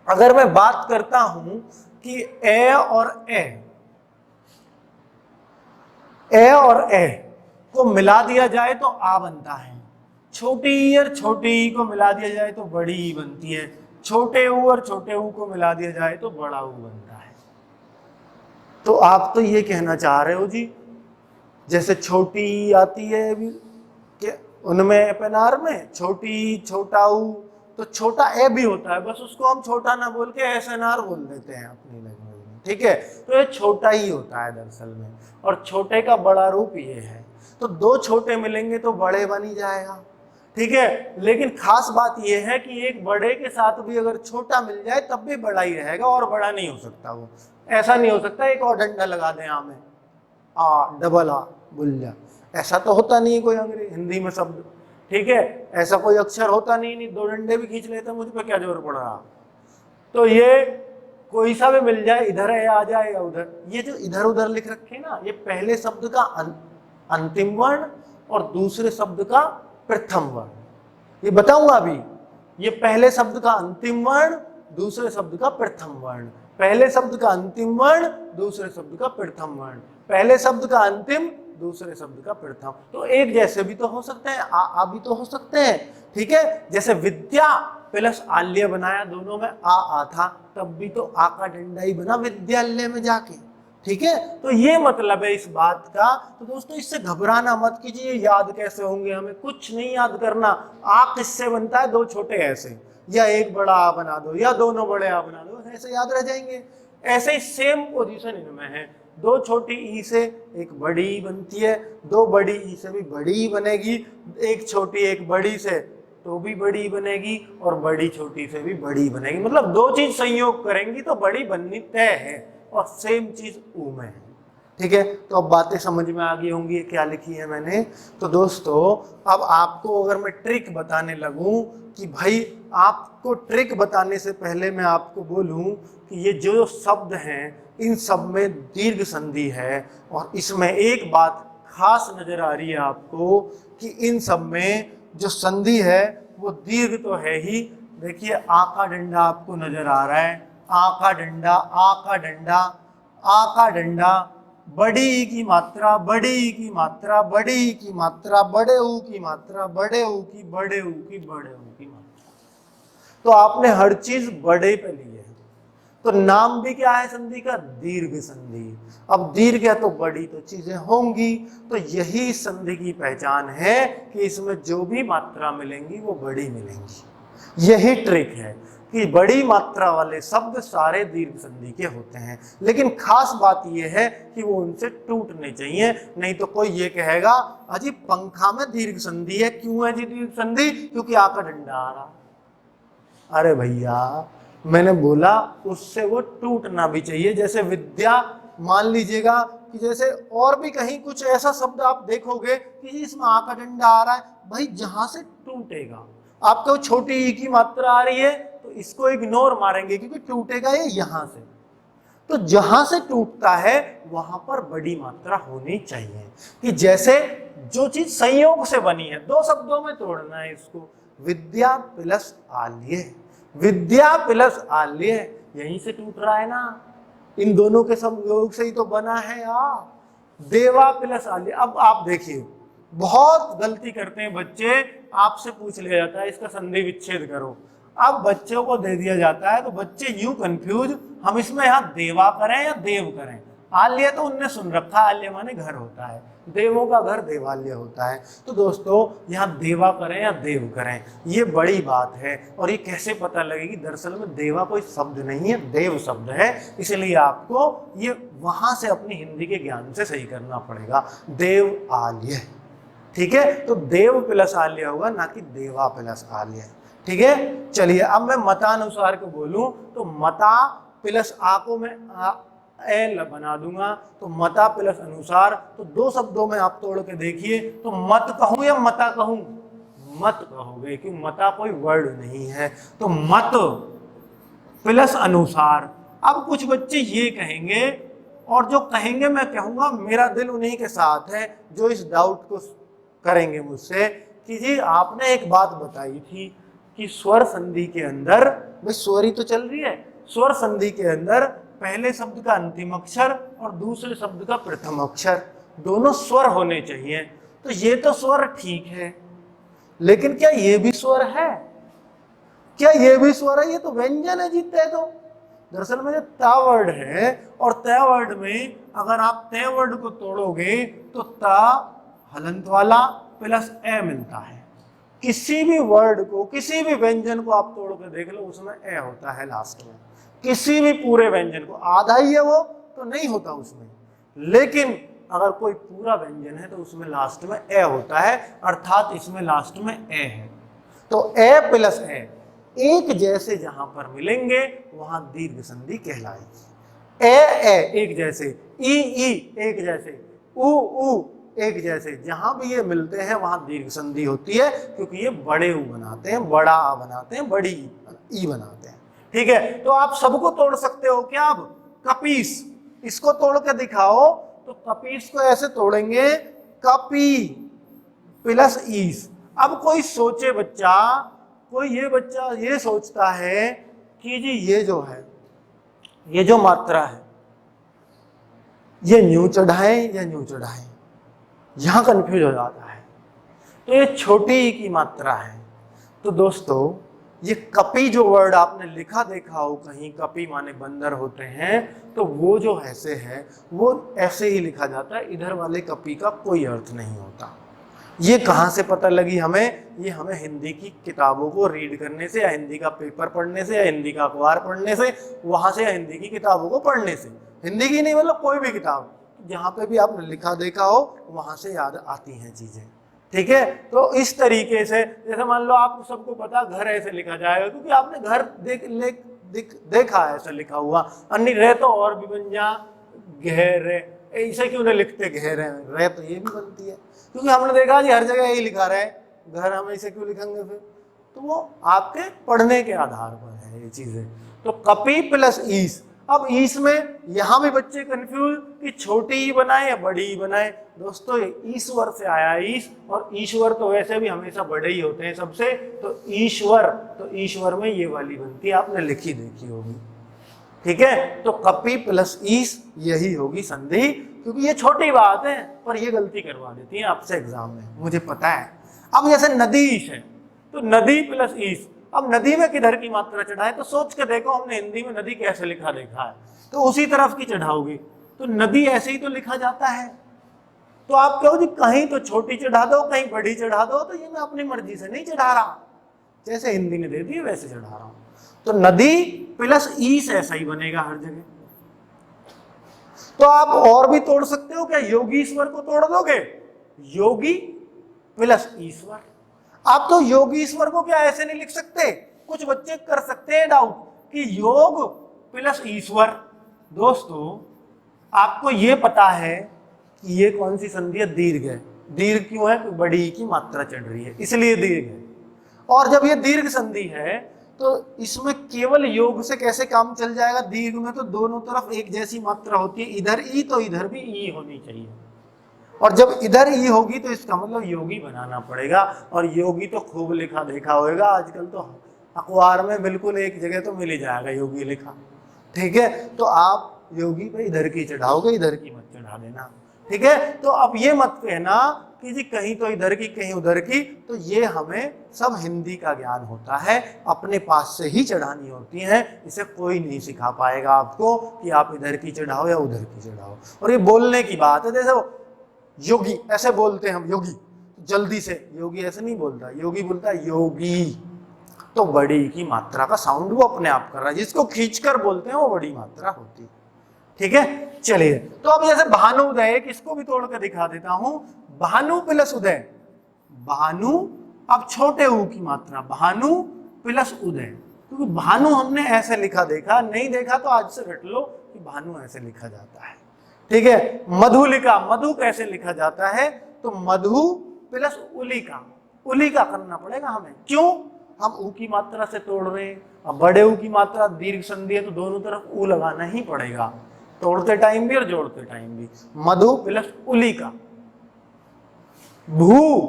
अगर मैं बात करता हूं कि ए और ए को मिला दिया जाए तो आ बनता है, छोटी ई और छोटी ई को मिला दिया जाए तो बड़ी ई बनती है, छोटे ऊ और छोटे ऊ को मिला दिया जाए तो बड़ा ऊ बनता है। तो आप तो ये कहना चाह रहे हो जी, जैसे छोटी ई आती है कि उनमें एपनार में छोटी छोटा ऊ, तो छोटा ए भी होता है, बस उसको हम छोटा ना बोल के एसएनआर बोल देते हैं अपनी लैंग्वेज में, ठीक है। तो ये छोटा ही होता है दरअसल में, और छोटे का बड़ा रूप ये है। तो 2 छोटे मिलेंगे तो बड़े बन ही जाएगा, ठीक है। लेकिन खास बात यह है कि एक बड़े के साथ भी अगर छोटा मिल जाए तब भी बड़ा ही रहेगा और बड़ा नहीं हो सकता। वो ऐसा नहीं हो सकता एक और डंडा लगा दें आ में, आ डबल आ बुल्ला, ऐसा तो होता नहीं है कोई अंग्रेजी हिंदी में शब्द, ठीक है। ऐसा कोई अक्षर होता नहीं 2 डंडे भी खींच लेते, मुझ पर क्या जोर पड़ रहा। तो ये कोई सा भी मिल जाए, इधर है आ जाए या उधर। ये जो इधर उधर लिख रखे हैं ना, ये पहले शब्द का अंतिम वर्ण और दूसरे शब्द का प्रथम वर्ण, ये बताऊंगा अभी। ये पहले शब्द का अंतिम वर्ण, दूसरे शब्द का प्रथम वर्ण, पहले शब्द का अंतिम वर्ण, दूसरे शब्द का प्रथम वर्ण, पहले शब्द का अंतिम, दूसरे शब्द का प्रथम। तो एक जैसे भी तो हो सकते हैं, आ भी तो हो सकते हैं, ठीक है। जैसे विद्या प्लस आल्य बनाया, दोनों में आ था, तब भी तो आ का डंडा ही बना विद्यालय में जाके, ठीक है। तो ये मतलब है इस बात का। तो दोस्तों इससे घबराना मत कीजिए, याद कैसे होंगे, हमें कुछ नहीं याद करना। आ किससे बनता है, दो छोटे ऐसे, या एक बड़ा आ बना दो, या दोनों बड़े आ बना दो, ऐसे याद रह जाएंगे। ऐसे ही सेम पोजीशन इनमें है, दो छोटी ई से एक बड़ी ई बनती है, दो बड़ी ई से भी बड़ी ई बनेगी, एक छोटी एक बड़ी से तो भी बड़ी बनेगी, और बड़ी छोटी से भी बड़ी बनेगी। मतलब दो चीज संयोग करेंगी तो बड़ी बननी तय है, और सेम चीज ऊ में है, ठीक है। तो अब बातें समझ में आ गई होंगी क्या लिखी है मैंने। तो दोस्तों अब आपको अगर मैं ट्रिक बताने लगूं कि भाई, आपको ट्रिक बताने से पहले मैं आपको बोलूं कि ये जो शब्द हैं इन सब में दीर्घ संधि है, और इसमें एक बात खास नजर आ रही है आपको कि इन सब में जो संधि है वो दीर्घ तो है ही। देखिए आ का डंडा आपको नजर आ रहा है, आ का डंडा, आ का डंडा, आ का डंडा, बड़ी ई की मात्रा, बड़ी ई की मात्रा, बड़ी ई की मात्रा, बड़े ऊ की मात्रा, बड़े ऊ की, बड़े ऊ की, बड़े ऊ की मात्रा। तो आपने हर चीज बड़े पे ली है, तो नाम भी क्या है संधि का, दीर्घ संधि। अब दीर्घ है तो बड़ी तो चीजें होंगी, तो यही संधि की पहचान है कि इसमें जो भी मात्रा मिलेंगी वो बड़ी मिलेंगी। यही ट्रिक है कि बड़ी मात्रा वाले शब्द सारे दीर्घ संधि के होते हैं, लेकिन खास बात यह है कि वो उनसे टूटने चाहिए, नहीं तो कोई ये कहेगा अजी पंखा में दीर्घ संधि है, क्यों है जी दीर्घ संधि, क्योंकि आ का डंडा आ रहा। अरे भैया मैंने बोला उससे वो टूटना भी चाहिए। जैसे विद्या, मान लीजिएगा कि जैसे और भी कहीं कुछ ऐसा शब्द आप देखोगे कि इसमें आ का डंडा आ रहा है, भाई जहां से टूटेगा, आपको छोटी ई की मात्रा आ रही है तो इसको इग्नोर मारेंगे क्योंकि टूटेगा ये यहां से। तो जहां से टूटता है वहां पर बड़ी मात्रा होनी चाहिए। कि जैसे जो चीज संयोग से बनी है, दो शब्दों में तोड़ना है इसको, विद्या प्लस आल्य, विद्या प्लस आल्य, यहीं से टूट रहा है ना, इन दोनों के संयोग से ही तो बना है। देवा प्लस आल्य। अब आप देखिए बहुत गलती करते हैं बच्चे, आपसे पूछ लिया जाता है इसका संधि विच्छेद करो, अब बच्चों को दे दिया जाता है तो बच्चे यूं कंफ्यूज, हम इसमें यहाँ देवा करें या देव करें। आल्य तो उनने सुन रखा, आल्य माने घर होता है, देवों का घर देवालय होता है। तो दोस्तों यहाँ देवा करें या देव करें, ये बड़ी बात है। और ये कैसे पता लगेगी, दरअसल में देवा कोई शब्द नहीं है, देव शब्द है, इसलिए आपको ये वहां से अपनी हिंदी के ज्ञान से सही करना पड़ेगा। देव आल्य, ठीक है। तो देव प्लस आल्य होगा, ना कि देवा प्लस आल्य, ठीक है। चलिए अब मैं मतानुसार को बोलूं तो मता प्लस आ को मैं एल बना दूंगा, तो मता प्लस अनुसार, तो दो शब्दों में आप तोड़ के देखिए, तो मत कहूं या मता कहूं, मत कहोगे क्योंकि मता कोई वर्ड नहीं है, तो मत प्लस अनुसार। अब कुछ बच्चे ये कहेंगे, और जो कहेंगे मैं कहूंगा मेरा दिल उन्हीं के साथ है जो इस डाउट को करेंगे मुझसे कि जी आपने एक बात बताई थी कि स्वर संधि के अंदर, भाई स्वर ही तो चल रही है, स्वर संधि के अंदर पहले शब्द का अंतिम अक्षर और दूसरे शब्द का प्रथम अक्षर दोनों स्वर होने चाहिए। तो ये तो स्वर ठीक है, लेकिन क्या ये भी स्वर है, क्या ये भी स्वर है, ये तो व्यंजन है जीते है। तो दरअसल में जो ता वर्ड है, और ता वर्ड में अगर आप ते वर्ड को तोड़ोगे तो ता हलंत वाला प्लस ए मिलता है। किसी भी वर्ड को, किसी भी व्यंजन को आप तोड़ के देख लो उसमें ए होता है लास्ट में, किसी भी पूरे व्यंजन को, आधा ही है वो तो नहीं होता उसमें, लेकिन अगर कोई पूरा व्यंजन है तो उसमें लास्ट में ए होता है, अर्थात इसमें लास्ट में ए है। तो ए प्लस ए एक जैसे जहां पर मिलेंगे वहां दीर्घ संधि कहलाएगी। ए एक जैसे, ई एक जैसे, उ एक जैसे, जहां भी ये मिलते हैं वहां दीर्घ संधि होती है, क्योंकि ये बड़े ऊ बनाते हैं, बड़ा आ बनाते हैं, बड़ी ई बनाते हैं, ठीक है, तो आप सबको तोड़ सकते हो क्या? अब कपीस, इसको तोड़ के दिखाओ, तो कपीस को ऐसे तोड़ेंगे, कपी प्लस ईस। अब कोई सोचे बच्चा, कोई बच्चा ये सोचता है कि जी ये जो है, ये जो मात्रा है, ये न्यू चढ़ाए या न्यू चढ़ाए, यहां कंफ्यूज हो जाता है। तो ये छोटी ई की मात्रा है। तो दोस्तों ये कपी जो वर्ड आपने लिखा देखा हो कहीं, कपी माने बंदर होते हैं, तो वो जो ऐसे है वो ऐसे ही लिखा जाता है, इधर वाले कपी का कोई अर्थ नहीं होता। ये कहाँ से पता लगी हमें? ये हमें हिंदी की किताबों को रीड करने से, या हिंदी का पेपर पढ़ने से, या हिंदी का अखबार पढ़ने से, वहां से, या हिंदी की किताबों को पढ़ने से। हिंदी की नहीं, मतलब कोई भी किताब जहाँ पे भी आपने लिखा देखा हो वहां से याद आती हैं चीजें। ठीक है, तो इस तरीके से, जैसे मान लो आप सबको पता घर ऐसे लिखा जाएगा, क्योंकि आपने घर देखा है ऐसा लिखा हुआ। अन्य रह तो और भी बन जा, गहरे, ऐसे क्यों नहीं लिखते गहरे, रह तो ये भी बनती है, क्योंकि हमने देखा जी हर जगह यही लिखा रहा है, घर हम ऐसे क्यों लिखेंगे फिर? तो वो आपके पढ़ने के आधार पर है ये चीजें। तो कपी प्लस ईस। अब ईस में यहां भी बच्चे कंफ्यूज कि छोटी ई बनाए या बड़ी ई बनाए। दोस्तों ईश्वर से आया ईश, और ईश्वर तो वैसे भी हमेशा बड़े ही होते हैं सबसे, तो ईश्वर, तो ईश्वर में ये वाली बनती है, आपने लिखी देखी होगी। ठीक है, तो कपी प्लस ईस यही होगी संधि, क्योंकि ये छोटी बात है पर ये गलती करवा देती है आपसे एग्जाम में, मुझे पता है। अब जैसे नदी ईश है, तो नदी प्लस ईश। अब नदी में किधर की मात्रा चढ़ाए, तो सोच के देखो, हमने हिंदी में नदी कैसे लिखा देखा है, तो उसी तरफ की चढ़ाओगे, तो नदी ऐसे ही तो लिखा जाता है। तो आप कहो जी कहीं तो छोटी चढ़ा दो, कहीं बड़ी चढ़ा दो, तो ये मैं अपनी मर्जी से नहीं चढ़ा रहा, जैसे हिंदी ने दे दी वैसे चढ़ा रहा हूं। तो नदी प्लस ईस ऐसा ही बनेगा हर जगह। तो आप और भी तोड़ सकते हो क्या? योगीश्वर को तोड़ दोगे, योगी प्लस ईश्वर। आप तो योगीश्वर को क्या ऐसे नहीं लिख सकते? कुछ बच्चे कर सकते हैं डाउट कि योग प्लस ईश्वर। दोस्तों आपको ये पता है कि ये कौन सी संधि है? दीर्घ है। दीर्घ क्यों है? तो बड़ी की मात्रा चढ़ रही है इसलिए दीर्घ है। और जब ये दीर्घ संधि है तो इसमें केवल योग से कैसे काम चल जाएगा? दीर्घ में तो दोनों तरफ एक जैसी मात्रा होती है, इधर ई तो इधर भी ई होनी चाहिए, और जब इधर ई होगी तो इसका मतलब योगी बनाना पड़ेगा। और योगी तो खूब लिखा देखा होगा आजकल, तो अखबार में बिल्कुल एक जगह तो मिल ही जाएगा योगी लिखा। ठीक है, तो आप योगी पे इधर की चढ़ाओगे, इधर की मत चढ़ा देना। ठीक है, तो अब ये मत कहना कि जी कहीं तो इधर की कहीं उधर की, तो ये हमें सब हिंदी का ज्ञान होता है, अपने पास से ही चढ़ानी होती है, इसे कोई नहीं सिखा पाएगा आपको कि आप इधर की चढ़ाओ या उधर की चढ़ाओ। और ये बोलने की बात है, जैसे योगी ऐसे बोलते हैं हम, योगी जल्दी से, योगी ऐसे नहीं बोलता, योगी बोलता है योगी, तो बड़ी की मात्रा का साउंड वो अपने आप कर रहा है, जिसको खींचकर बोलते हैं वो बड़ी मात्रा होती है। ठीक है, चलिए, तो अब जैसे भानु उदय, किसको भी तोड़ कर दिखा देता हूं, भानु प्लस उदय, भानु, अब छोटे ऊ की मात्रा, भानु प्लस उदय, क्योंकि भानु हमने ऐसे लिखा देखा, नहीं देखा तो आज से रट लो कि भानु ऐसे लिखा जाता है। ठीक है, मधुलिका, मधु कैसे लिखा जाता है? तो मधु प्लस उलिका, उलिका करना पड़ेगा हमें, क्यों? हम ऊ की मात्रा से तोड़ रहे हैं, अब बड़े ऊ की मात्रा दीर्घ संधि है तो दोनों तरफ ऊ लगाना ही पड़ेगा, तोड़ते टाइम भी और जोड़ते टाइम भी। मधु प्लस उलिका, भू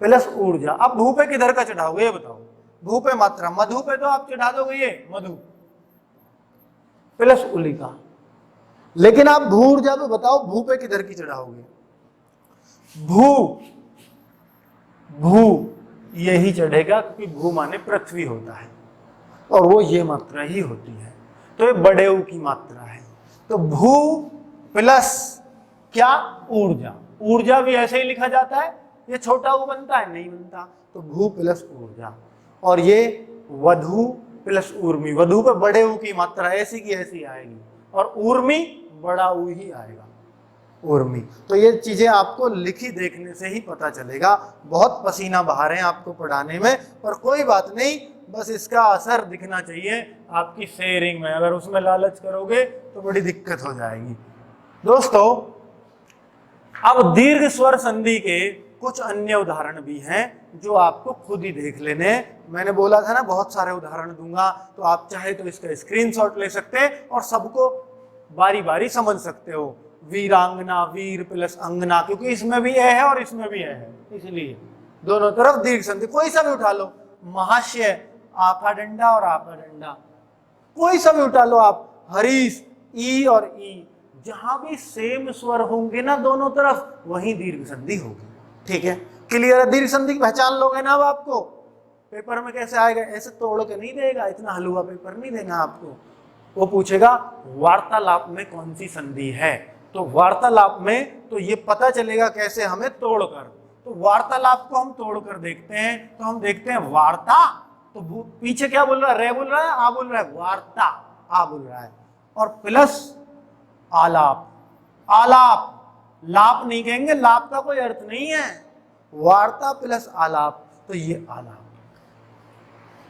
प्लस ऊर्जा। अब भू पे किधर का चढ़ाओगे ये बताओ? भू पे मात्रा, मधु पे तो आप चढ़ा दोगे ये मधु प्लस उलिका, लेकिन आप भू ऊर्जा पे बताओ, भू पे किधर की चढ़ाओगे? भू, भू यही चढ़ेगा, क्योंकि भू माने पृथ्वी होता है और वो ये मात्रा ही होती है, तो ये बड़े ऊ की मात्रा है। तो भू प्लस क्या? ऊर्जा, ऊर्जा भी ऐसे ही लिखा जाता है, ये छोटा ऊ बनता है? नहीं बनता, तो भू प्लस ऊर्जा। और ये वधु प्लस ऊर्मी, वधु पे बड़े ऊ की मात्रा ऐसी की ऐसी आएगी, और ऊर्मी बड़ा ऊ ही आएगा, उर्मी। तो ये चीजें आपको लिखी देखने से ही पता चलेगा। बहुत पसीना बहा रहे हैं आपको पढ़ाने में, पर कोई बात नहीं, बस इसका असर दिखना चाहिए आपकी शेयरिंग में। अगर उसमें लालच करोगे तो बड़ी दिक्कत हो जाएगी। दोस्तों अब दीर्घ स्वर संधि के कुछ अन्य उदाहरण भी हैं जो आपको खुद ही देख लेने हैं। मैंने बोला था ना बहुत सारे उदाहरण दूंगा, तो आप चाहे तो इसका स्क्रीनशॉट ले सकते हैं और सबको बारी बारी समझ सकते हो। वीरांगना, वीर प्लस अंगना, क्योंकि इसमें भी ए है और इसमें भी ए है, इसलिए दोनों तरफ दीर्घ संधि। कोई सा भी उठा लो, महाशय, आका डंडा और आका डंडा, कोई सा भी उठा लो आप, हरीश, ई और ई, जहां भी सेम स्वर होंगे ना दोनों तरफ, वहीं दीर्घ संधि होगी। ठीक है, क्लियर है? दीर्घ संधि की पहचान लोगे ना अब आपको पेपर में कैसे आएगा, ऐसे तोड़ के नहीं देगा, इतना हलवा पेपर नहीं देना आपको। वो पूछेगा वार्तालाप में कौन सी संधि है, तो वार्तालाप में तो ये पता चलेगा कैसे, हमें तोड़कर। तो वार्तालाप को हम तोड़कर देखते हैं, तो हम देखते हैं वार्ता, तो पीछे क्या बोल रहा है, रे बोल रहा है, आ बोल रहा है, वार्ता आ बोल रहा है, और प्लस आलाप, आलाप, लाप नहीं कहेंगे, लाप का कोई अर्थ नहीं है, वार्ता प्लस आलाप, तो ये आलाप।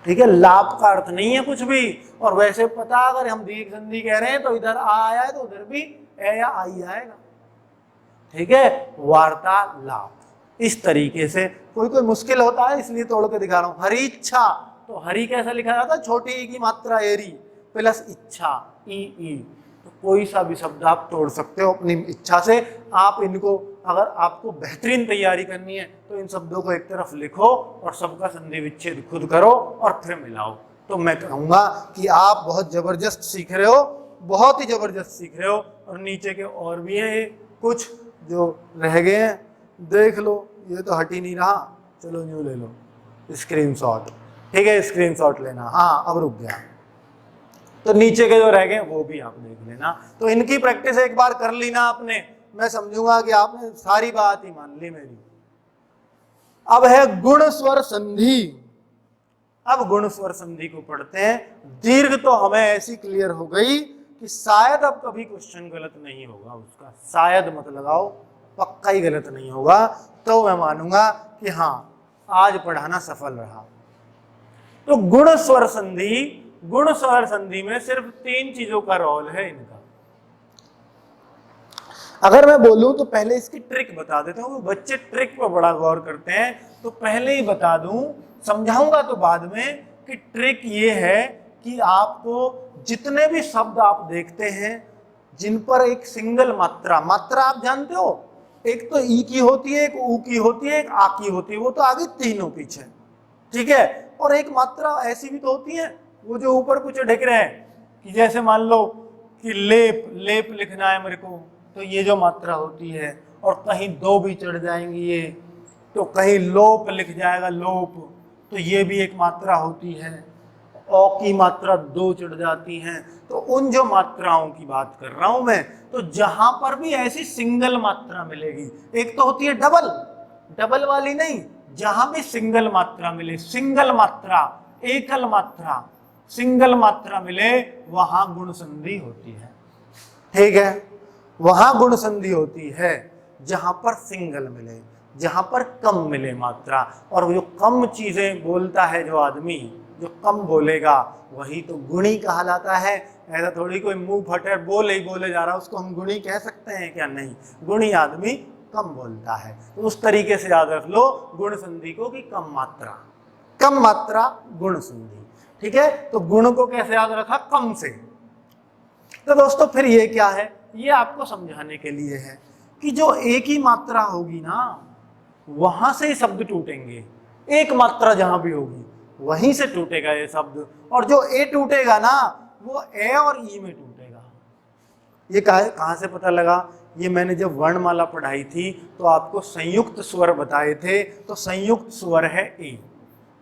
ठीक है, लाप का अर्थ नहीं है कुछ भी। और वैसे पता, अगर हम दीर्घ संधि कह रहे हैं तो इधर आ आया है तो उधर भी ए या आई आएगा। ठीक है, वार्तालाप, इस तरीके से। कोई कोई मुश्किल होता है इसलिए तोड़ के दिखा रहा हूं। हरी इच्छा, तो हरी कैसा लिखा जाता है, छोटी ई की मात्रा एरी प्लस इच्छा, ई। तो कोई सा भी शब्द आप तोड़ सकते हो अपनी इच्छा से। आप इनको, अगर आपको बेहतरीन तैयारी करनी है तो इन शब्दों को एक तरफ लिखो और सबका संधि विच्छेद खुद करो और फिर मिलाओ। तो मैं कहूंगा कि आप बहुत जबरदस्त सीख रहे हो, बहुत ही जबरदस्त सीख रहे हो। और नीचे के और भी हैं कुछ जो रह गए हैं, देख लो, ये तो हट ही नहीं रहा। चलो न्यू ले लो स्क्रीनशॉट। ठीक है, स्क्रीनशॉट लेना। हाँ, अब रुक गया। तो नीचे के जो रह गए वो भी आप देख लेना। तो इनकी प्रैक्टिस एक बार कर ली ना आपने, मैं समझूंगा कि आपने सारी बात ही मान ली मेरी। अब है गुण स्वर संधि। अब गुण स्वर संधि को पढ़ते हैं। दीर्घ तो हमें ऐसी क्लियर हो गई कि शायद अब कभी क्वेश्चन गलत नहीं होगा उसका, शायद मत लगाओ, पक्का ही गलत नहीं होगा, तो मैं मानूंगा कि हाँ आज पढ़ाना सफल रहा। तो गुण स्वर संधि, गुण स्वर संधि में सिर्फ 3 चीजों का रोल है इनका। अगर मैं बोलूं तो पहले इसकी ट्रिक बता देता हूं, बच्चे ट्रिक पर बड़ा गौर करते हैं, तो पहले ही बता दूं, समझाऊंगा तो बाद में, कि ट्रिक ये है कि आपको जितने भी शब्द आप देखते हैं जिन पर एक सिंगल मात्रा, मात्रा आप जानते हो, एक तो ई की होती है, एक ऊ की होती है, एक आ की होती है, वो तो आगे तीनों पीछे। ठीक है, और एक मात्रा ऐसी भी तो होती है, वो जो ऊपर कुछ ढक रहे हैं, कि जैसे मान लो कि लेप, लेप लिखना है मेरे को, तो ये जो मात्रा होती है, और कहीं 2 भी चढ़ जाएंगी ये, तो कहीं लोप लिख जाएगा, लोप, तो ये भी एक मात्रा होती है। औ की मात्रा 2 चढ़ जाती हैं। तो उन जो मात्राओं की बात कर रहा हूं मैं, तो जहां पर भी ऐसी सिंगल मात्रा मिलेगी, एक तो होती है डबल, डबल वाली नहीं, जहां भी सिंगल मात्रा मिले, सिंगल मात्रा, एकल मात्रा, सिंगल मात्रा मिले, वहां गुण संधि होती है। ठीक है, वहां गुण संधि होती है जहां पर सिंगल मिले, जहां पर कम मिले मात्रा। और जो कम चीजें बोलता है जो आदमी, जो कम बोलेगा, वही तो गुणी कहलाता है। ऐसा थोड़ी कोई मुंह फटे बोले ही बोले जा रहा है, उसको हम गुणी कह सकते हैं क्या? नहीं, गुणी आदमी कम बोलता है। तो उस तरीके से याद रख लो गुण संधि को कि कम मात्रा, कम मात्रा गुण संधि। ठीक है, तो गुण को कैसे याद रखा? कम से। तो दोस्तों फिर ये क्या है, ये आपको समझाने के लिए है कि जो एक ही मात्रा होगी ना, वहां से ही शब्द टूटेंगे। एक मात्रा जहां भी होगी वहीं से टूटेगा ये शब्द, और जो ए टूटेगा ना, वो ए और ई में टूटेगा। ये कहां से पता लगा? ये मैंने जब वर्णमाला पढ़ाई थी तो आपको संयुक्त स्वर बताए थे। तो संयुक्त स्वर है ए,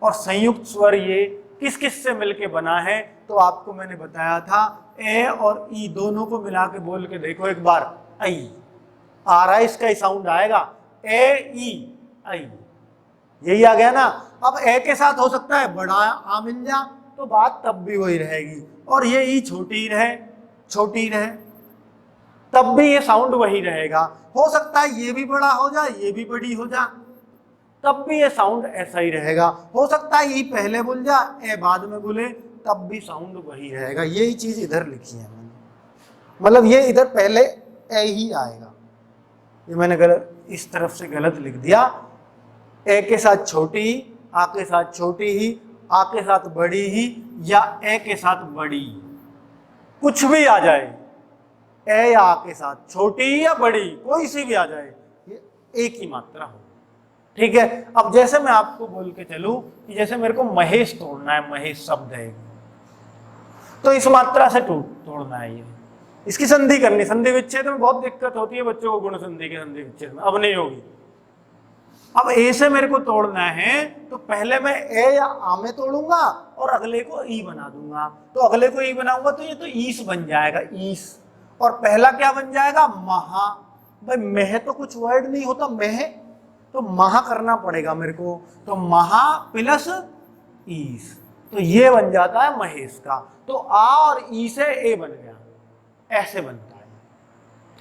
और संयुक्त स्वर ये किस किस से मिलके बना है, तो आपको मैंने बताया था ए और ई दोनों को मिला के बोल के देखो एक बार। आई आ रहा है, इसका ही साउंड आएगा, ए ई आई, यही आ गया ना। अब ए के साथ हो सकता है बड़ा आ मिल जा, तो बात तब भी वही रहेगी, और ये ई छोटी रहे, छोटी रहे, तब भी ये साउंड वही रहेगा। हो सकता है ये भी बड़ा हो जाए, ये भी बड़ी हो जाए, तब भी ये साउंड ऐसा ही रहेगा। हो सकता है ई पहले बोल जा, ए बाद में बोले, तब भी साउंड वही रहेगा। यही चीज इधर लिखी है मैंने, मतलब ये इधर पहले ए ही आएगा। ये मैंने गलत, इस तरफ से गलत लिख दिया, ए के साथ छोटी ही, आ के साथ छोटी ही, आ के साथ बड़ी ही, या ए के साथ बड़ी, कुछ भी आ जाए, ए या आ के साथ छोटी या बड़ी कोई सी भी आ जाए, ये एक ही मात्रा हो। ठीक है, अब जैसे मैं आपको बोल के चलूं कि जैसे मेरे को महेश तोड़ना है, महेश शब्द है, तो इस मात्रा से तोड़ना है, ये इसकी संधि करनी। संधि विच्छेद में बहुत दिक्कत होती है बच्चों को, गुण संधि के संधि विच्छेद में, अब नहीं होगी। अब ए से मेरे को तोड़ना है तो पहले मैं ए या आ में तोड़ूंगा और अगले को ई बना दूंगा। तो अगले को ई बनाऊंगा तो ये तो ईस बन जाएगा, ईस। और पहला क्या बन जाएगा, महा। भाई मह तो कुछ वर्ड नहीं होता, मह तो महा करना पड़ेगा मेरे को, तो महा प्लस ईस, तो ये बन जाता है महेश का। तो आ और ई से ए बन गया, ऐसे बनता है।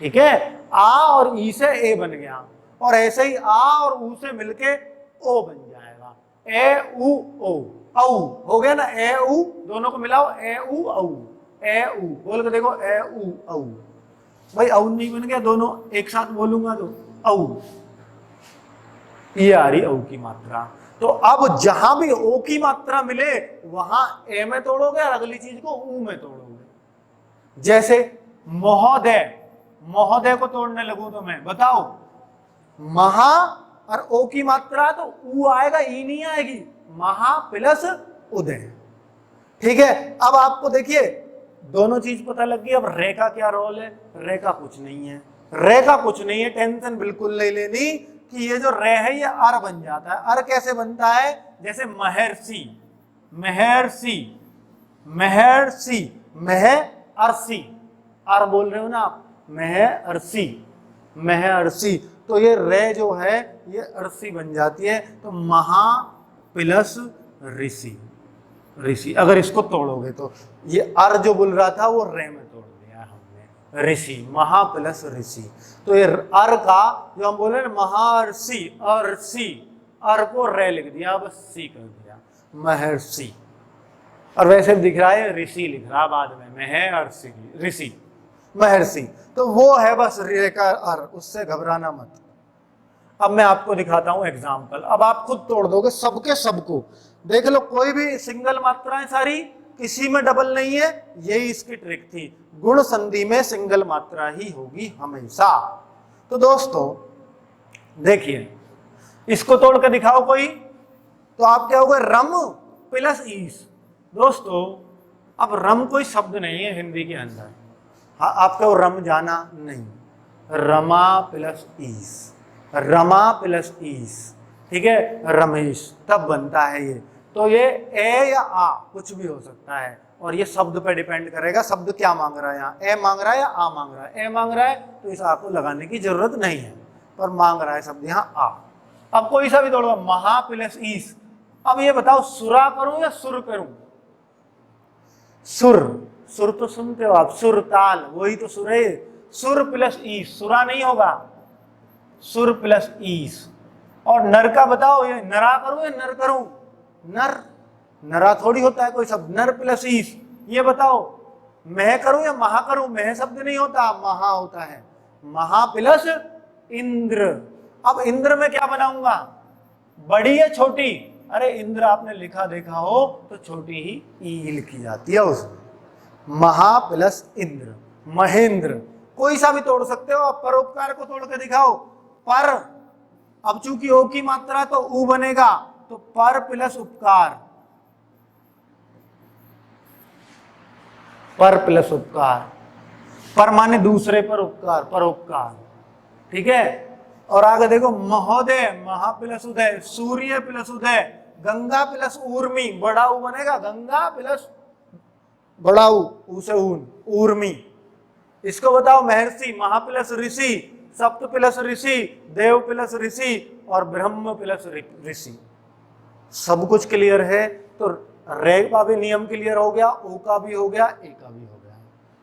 ठीक है, आ और ई से ए बन गया, और ऐसे ही आ और ऊ से मिलके ओ बन जाएगा, ए उ ओ, औ हो गया ना, ए उ, दोनों को मिलाओ, ए उ औ, ए उ बोल के देखो, ए उ औ। भाई औ नहीं बन गया, दोनों एक साथ बोलूंगा तो औ, ये आ रही औ की मात्रा। तो अब जहां भी ओ की मात्रा मिले वहां ए में तोड़ोगे और अगली चीज को ऊ में तोड़ोगे। जैसे महोदय, महोदय को तोड़ने लगूं तो मैं, बताओ, महा और ओ की मात्रा तो ऊ आएगा, ई नहीं आएगी, महा प्लस उदय। ठीक है, अब आपको देखिए दोनों चीज पता लग गई। अब रे का क्या रोल है, रे का कुछ नहीं है, रे का कुछ नहीं है, टेंशन बिल्कुल नहीं लेनी कि ये जो रे है ये अर बन जाता है। अर कैसे बनता है, जैसे महर्षि, महर्षि, महर्षि, मह अर्षि, अर बोल रहे हो ना आप, महर्षि, महर्षि, तो ये रे जो है ये अर्षि बन जाती है। तो महा प्लस ऋषि, ऋषि अगर इसको तोड़ोगे तो ये अर जो बोल रहा था वो रे में तोड़ दिया हमने, ऋषि, महा प्लस ऋषि। तो ये अर का जो हम बोल रहे हैं महर्षि, अर्षि, अर को रे लिख दिया, बस सी कर दिया, महर्षि। और वैसे दिख रहा है ऋषि लिख रहा बाद में, महर्षि, ऋषि, महर्षि, तो वो है बस रे का अर, उससे घबराना मत। अब मैं आपको दिखाता हूं एग्जाम्पल, अब आप खुद तोड़ दोगे सबके सबको, देख लो कोई भी सिंगल मात्राएं सारी, किसी में डबल नहीं है, यही इसकी ट्रिक थी। गुण संधि में सिंगल मात्रा ही होगी हमेशा। तो दोस्तों देखिए, इसको तोड़ कर दिखाओ कोई, तो आप क्या होगा, रम प्लस ईस। दोस्तों अब रम कोई शब्द नहीं है हिंदी के अंदर, हाँ आपका वो रम जाना नहीं, रमा प्लस ईस, रमा प्लस ईस, ठीक है, रमेश तब बनता है ये। तो ये ए या आ कुछ भी हो सकता है, और ये शब्द पे डिपेंड करेगा, शब्द क्या मांग रहा है, यहाँ ए मांग रहा है या आ मांग रहा है। ए मांग रहा है तो इस आ को लगाने की जरूरत नहीं है, पर मांग रहा है शब्द यहाँ आ। अब कोई सा भी तोड़ो, महा प्लस ईस। अब ये बताओ सुरा करूं या सुर करूं, सुर, सुर तो सुनते हो आप, सुर ताल, वही तो सुर है, सुर प्लस ईस, सुरा नहीं होगा, सुर प्लस ईस। और नर का बताओ, ये नरा करूं या नर करूं, नर, नरा थोड़ी होता है कोई शब्द, नर प्लस ईस। ये बताओ मह करूं या महा करूं, मह शब्द नहीं होता, महा होता है, महा प्लस इंद्र। अब इंद्र में क्या बनाऊंगा, बड़ी या छोटी, अरे इंद्र आपने लिखा देखा हो तो छोटी ही ई लिखी जाती है उसमें, महा प्लस इंद्र, महेंद्र। कोई सा भी तोड़ सकते हो आप, परोपकार को तोड़ के दिखाओ, पर, अब चूंकि ओ की मात्रा तो ऊ बनेगा, तो पर प्लस उपकार, पर प्लस उपकार, पर माने दूसरे पर उपकार, परोपकार, ठीक है। और आगे देखो महोदय, महा प्लस उदय, सूर्य प्लस उदय, गंगा प्लस ऊर्मी, बड़ा ऊ बनेगा, गंगा प्लस बड़ा ऊ से ऊन, ऊर्मी। इसको बताओ महर्षि, महा प्लस ऋषि, सप्त प्लस ऋषि, देव प्लस ऋषि, और ब्रह्म प्लस ऋषि। सब कुछ क्लियर है, तो रे का भी नियम क्लियर हो गया, ओ का भी हो गया, ए का भी हो गया।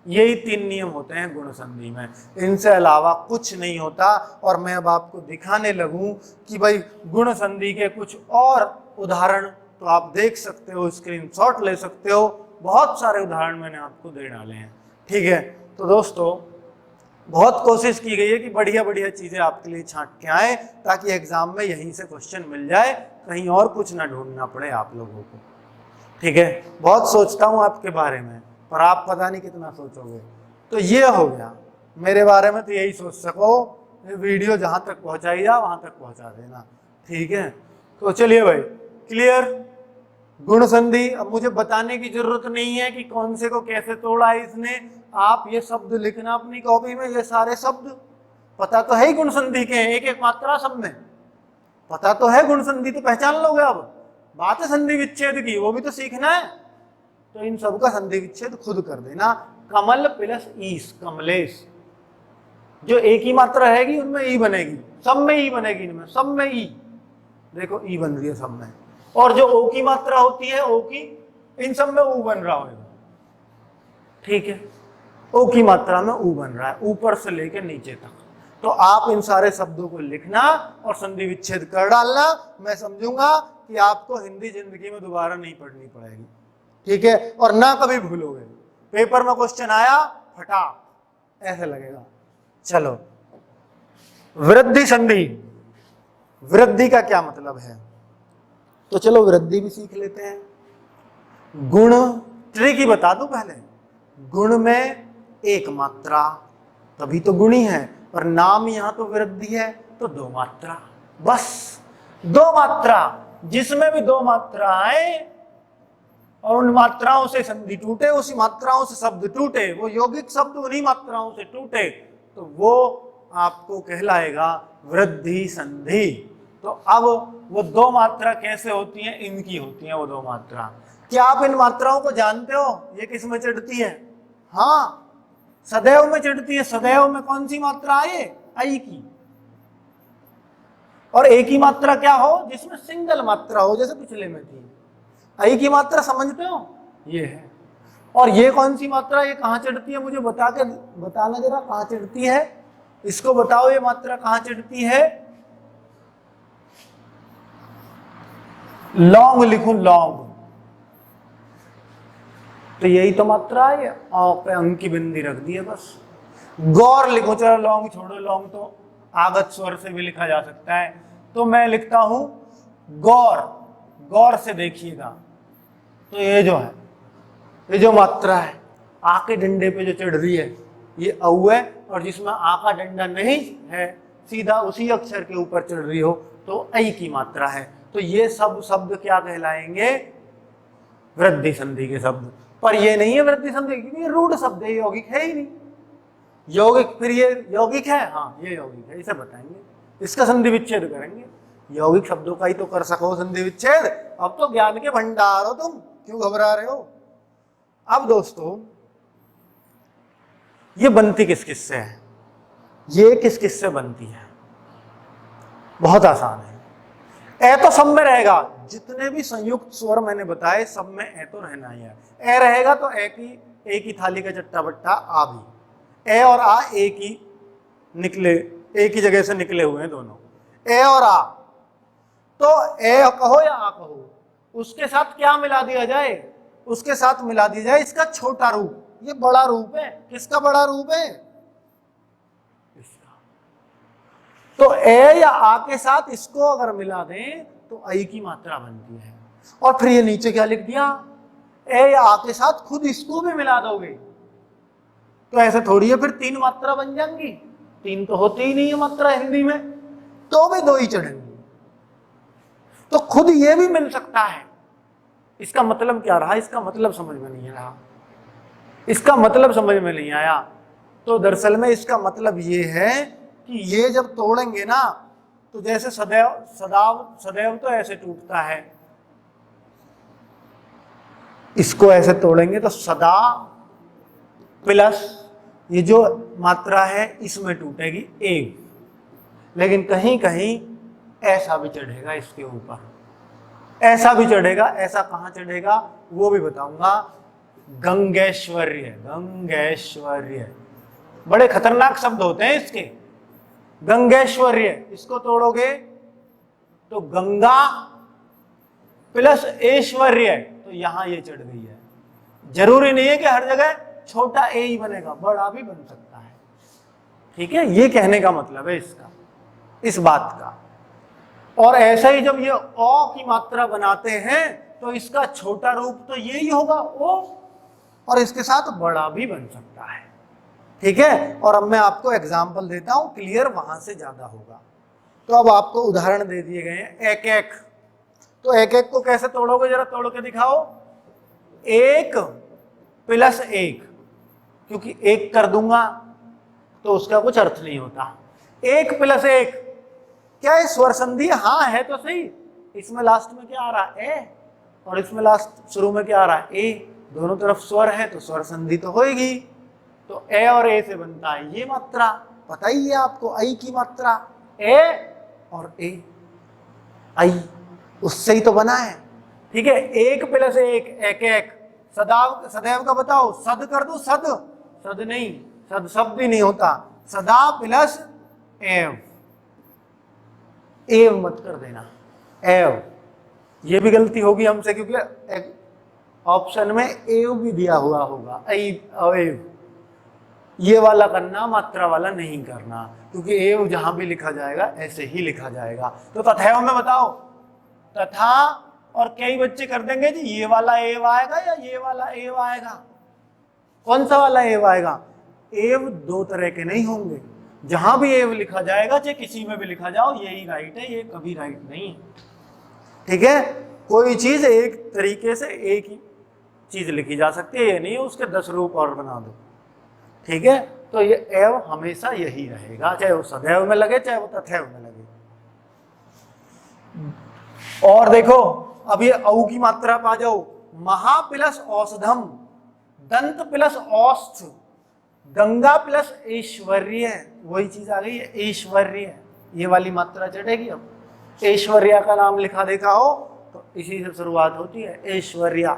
यही 3 नियम होते हैं गुण संधि में, इनसे अलावा कुछ नहीं होता। और मैं अब आपको दिखाने लगूं कि भाई गुण संधि के कुछ और उदाहरण तो आप देख सकते हो, स्क्रीनशॉट ले सकते हो, बहुत सारे उदाहरण मैंने आपको दे डाले हैं, ठीक है। तो दोस्तों बहुत कोशिश की गई है कि बढ़िया बढ़िया चीजें आपके लिए छांट के आए, ताकि एग्जाम में यहीं से क्वेश्चन मिल जाए, कहीं और कुछ ना ढूंढना पड़े आप लोगों को। ठीक है, बहुत सोचता हूं आपके बारे में, पर आप पता नहीं कितना सोचोगे। तो ये हो गया मेरे बारे में, तो यही सोच सको, वीडियो जहां तक पहुंचाई जा वहां तक पहुंचा देना। ठीक है, तो चलिए भाई, क्लियर। गुण संधि अब मुझे बताने की जरूरत नहीं है कि कौन से को कैसे तोड़ा है इसने। आप ये शब्द लिखना अपनी कॉपी में, ये सारे शब्द पता तो है ही गुण संधि के हैं, एक एक मात्रा सब में पता तो है। गुण संधि तो पहचान लोगे। अब बात है संधि विच्छेद की, वो भी तो सीखना है। तो इन सब का संधि विच्छेद खुद कर देना। कमल प्लस ईस, कमलेश, जो एक ही मात्रा रहेगी उनमें ई बनेगी, सब में ई बनेगी, इनमें सब में ई, देखो ई बन रही है सब में। और जो ओ की मात्रा होती है, ओ की, इन सब में ऊ बन रहा होगा। ठीक है, ओ की मात्रा में ऊ बन रहा है, ऊपर से लेकर नीचे तक। तो आप इन सारे शब्दों को लिखना और संधि विच्छेद कर डालना। मैं समझूंगा कि आपको हिंदी जिंदगी में दोबारा नहीं पढ़नी पड़ेगी। ठीक है, और ना कभी भूलोगे। पेपर में क्वेश्चन आया, फटा ऐसे लगेगा। चलो, वृद्धि संधि, वृद्धि का क्या मतलब है, तो चलो वृद्धि भी सीख लेते हैं। गुण ट्रिक बता दो पहले। गुण में एक मात्रा, तभी तो गुणी है, पर नाम यहां तो वृद्धि है, तो दो मात्रा, बस दो मात्रा। जिसमें भी दो मात्रा आए और उन मात्राओं से संधि टूटे, उसी मात्राओं से शब्द टूटे, वो यौगिक शब्द उन्हीं मात्राओं से टूटे, तो वो आपको कहलाएगा वृद्धि संधि। तो अब वो दो मात्रा कैसे होती हैं, इनकी होती हैं वो दो मात्रा। क्या आप इन मात्राओं को जानते हो, ये किस में चढ़ती है? हाँ, सदैव में चढ़ती है। सदैव में कौन सी मात्रा है? आई की। और एक ही मात्रा क्या हो, जिसमें सिंगल मात्रा हो, जैसे पिछले में थी। आई की मात्रा समझते हो, ये है। और ये कौन सी मात्रा, ये कहां चढ़ती है, मुझे बताना जरा, कहां चढ़ती है, इसको बताओ, ये मात्रा कहां चढ़ती है? लौंग लिखूं, लौंग, तो यही तो मात्रा है। पे अंक की बिंदी रख दी है बस। गौर लिखो, चलो लौंग छोड़ो, लौंग तो आगत स्वर से भी लिखा जा सकता है, तो मैं लिखता हूं गौर। गौर से देखिएगा, तो ये जो है, ये जो मात्रा है आ के डंडे पे जो चढ़ रही है, ये औ है। और जिसमें आ का डंडा नहीं है, सीधा उसी अक्षर के ऊपर चढ़ रही हो, तो ऐ की मात्रा है। तो ये सब शब्द क्या कहलाएंगे? वृद्धि संधि के शब्द। पर ये नहीं है वृद्धि संधि, क्योंकि ये रूढ़ शब्द है, यौगिक है ही नहीं। यौगिक, फिर ये यौगिक है, हाँ ये यौगिक है, इसे बताएंगे, इसका संधि विच्छेद करेंगे। यौगिक शब्दों का ही तो कर सको संधि विच्छेद। अब तो ज्ञान के भंडार हो तुम, क्यों घबरा रहे हो? अब दोस्तों, ये बनती किस किस से है, ये किस किस से बनती है? बहुत आसान है। ए तो सब में रहेगा, जितने भी संयुक्त स्वर मैंने बताए सब में ए तो रहना ही है। ए रहेगा तो ए की थाली का चट्टा बट्टा आ भी। ए और आ एक ही निकले, एक ही जगह से निकले हुए हैं दोनों, ए और आ। तो ए कहो या आ कहो, उसके साथ क्या मिला दिया जाए? उसके साथ मिला दिया जाए इसका छोटा रूप। ये बड़ा रूप है, किसका बड़ा रूप है? इसका। तो ए या आ के साथ इसको अगर मिला दें तो आई की मात्रा बनती है। और फिर ये नीचे क्या लिख दिया? ए या आ के साथ खुद इसको भी मिला दोगे तो ऐसे थोड़ी है, फिर तीन मात्रा बन जाएंगी। तीन तो होती ही नहीं है मात्रा हिंदी में, तो भी दो ही चढ़ेंगी। तो खुद ये भी मिल सकता है। इसका मतलब क्या रहा? इसका मतलब समझ में नहीं रहा, इसका मतलब समझ में नहीं आया। तो दरअसल में इसका मतलब ये है कि ये जब तोड़ेंगे ना, तो जैसे सदैव तो ऐसे टूटता है, इसको ऐसे तोड़ेंगे तो सदा प्लस ये जो मात्रा है इसमें टूटेगी एक। लेकिन कहीं कहीं ऐसा भी चढ़ेगा इसके ऊपर, ऐसा भी चढ़ेगा। ऐसा कहां चढ़ेगा वो भी बताऊंगा। गंगेश्वर्य, गंगेश्वर्य बड़े खतरनाक शब्द होते हैं इसके। गंगेश्वर्य, इसको तोड़ोगे तो गंगा प्लस ऐश्वर्य, तो यहां ये चढ़ गई है। जरूरी नहीं है कि हर जगह छोटा ए ही बनेगा, बड़ा भी बन सकता है। ठीक है, ये कहने का मतलब है इसका, इस बात का। और ऐसा ही जब ये ओ की मात्रा बनाते हैं तो इसका छोटा रूप तो यही होगा ओ, और इसके साथ बड़ा भी बन सकता है। ठीक है, और अब मैं आपको एग्जाम्पल देता हूं, क्लियर वहां से ज्यादा होगा। तो अब आपको उदाहरण दे दिए गए हैं एक एक, तो एक एक को कैसे तोड़ोगे, जरा तोड़ के दिखाओ। एक प्लस एक, क्योंकि एक कर दूंगा तो उसका कुछ अर्थ नहीं होता। एक प्लस एक, क्या ये स्वर संधि? हाँ है तो सही। इसमें लास्ट में क्या आ रहा है? ए, और इसमें लास्ट शुरू में क्या आ रहा है? ए। दोनों तरफ स्वर है तो स्वर संधि तो होगी। तो ए और ए से बनता है ये मात्रा, पता ही है आपको, आई की मात्रा, ए और ए, आई, उससे ही तो बना है। ठीक है, एक प्लस एक, एक एक। सदैव, सदैव का बताओ, सद कर दो, सद, सद नहीं, सद शब्द ही नहीं होता, सदा प्लस एव, एव मत कर देना, एव। ये भी गलती होगी हमसे, क्योंकि ऑप्शन में एव भी दिया हुआ होगा, अवेव। ये वाला करना, मात्रा वाला नहीं करना, क्योंकि एव जहां भी लिखा जाएगा ऐसे ही लिखा जाएगा। तो तथैव में बताओ, तथा, और कई बच्चे कर देंगे जी ये वाला एव आएगा या ये वाला एव आएगा। कौन सा वाला एव आएगा? एव दो तरह के नहीं होंगे, जहां भी एव लिखा जाएगा चाहे किसी में भी लिखा जाओ यही राइट है, ये कभी राइट नहीं है। ठीक है, कोई चीज एक तरीके से एक ही चीज लिखी जा सकती है, ये नहीं है उसके 10 रूप और बना दो। ठीक है, तो ये एव हमेशा यही रहेगा, चाहे वो सदैव में लगे चाहे वो तथैव में लगे। और देखो अब ये औ की मात्रा पा जाओ, महा प्लस औषधम, दंत प्लस औष्ठ, गंगा प्लस ऐश्वर्य, वही चीज आ गई है ऐश्वर्य, ये वाली मात्रा चढ़ेगी। अब ऐश्वर्या का नाम लिखा देखा हो तो इसी से शुरुआत होती है, ऐश्वर्या।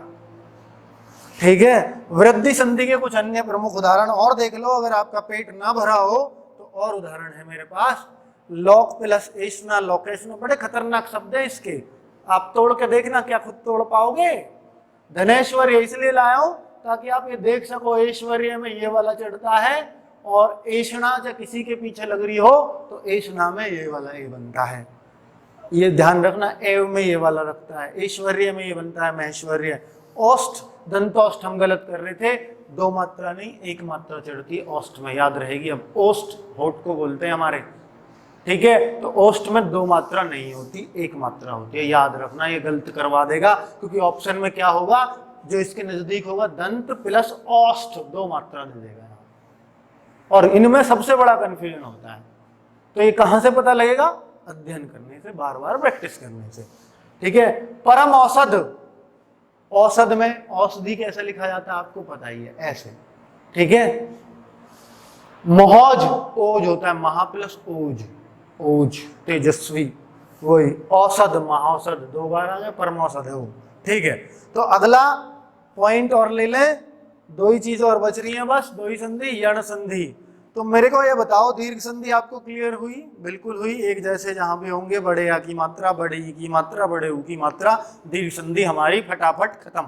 ठीक है, वृद्धि संधि के कुछ अन्य प्रमुख उदाहरण और देख लो, अगर आपका पेट ना भरा हो तो और उदाहरण है मेरे पास। लोक प्लस ऐष्णा, लोकेशना, बड़े खतरनाक शब्द है इसके, आप तोड़ के देखना, क्या खुद तोड़ पाओगे? धनेश्वर्य इसलिए लाया हूं ताकि आप ये देख सको, ऐश्वर्य में ये वाला चढ़ता है, और ऐष्णा जब किसी के पीछे लग रही हो तो ऐष्णा में ये वाला ए बनता है, ये ध्यान रखना। एव में ये वाला रखता है, ऐश्वर्य में ये बनता है महेश्वर्य। औष्ठ, दंतोष्ठ हम गलत कर रहे थे, दो मात्रा नहीं एक मात्रा चढ़ती है औष्ठ में, याद रहेगी। अब औष्ठ होठ को बोलते हैं हमारे, ठीक है, तो औष्ठ में दो मात्रा नहीं होती, एक मात्रा होती है, याद रखना। ये गलत करवा देगा, क्योंकि ऑप्शन में क्या होगा, जो इसके नजदीक होगा दंत प्लस औष्ठ, दो मात्रा दे देगा, और इनमें सबसे बड़ा कंफ्यूजन होता है। तो ये कहां से पता लगेगा? अध्ययन करने से, बार बार प्रैक्टिस करने से। ठीक है, परम औषध, औषध में औषधि कैसे लिखा जाता है आपको पता ही है, ऐसे। ठीक है, महोज, ओज होता है, महा प्लस ओज, ओज तेजस्वी, वही औषध, महाऔषध, दो बार आ गए, परम औषध है वो। ठीक है, तो अगला पॉइंट और ले लें, दो ही चीज और बच रही है बस, दो ही संधि, यण संधि। तो मेरे को ये बताओ, दीर्घ संधि आपको क्लियर हुई? बिल्कुल हुई, एक जैसे जहां भी होंगे, बड़े या की मात्रा, बड़े ई की मात्रा, बड़े ऊ की मात्रा, दीर्घ संधि हमारी फटाफट खत्म।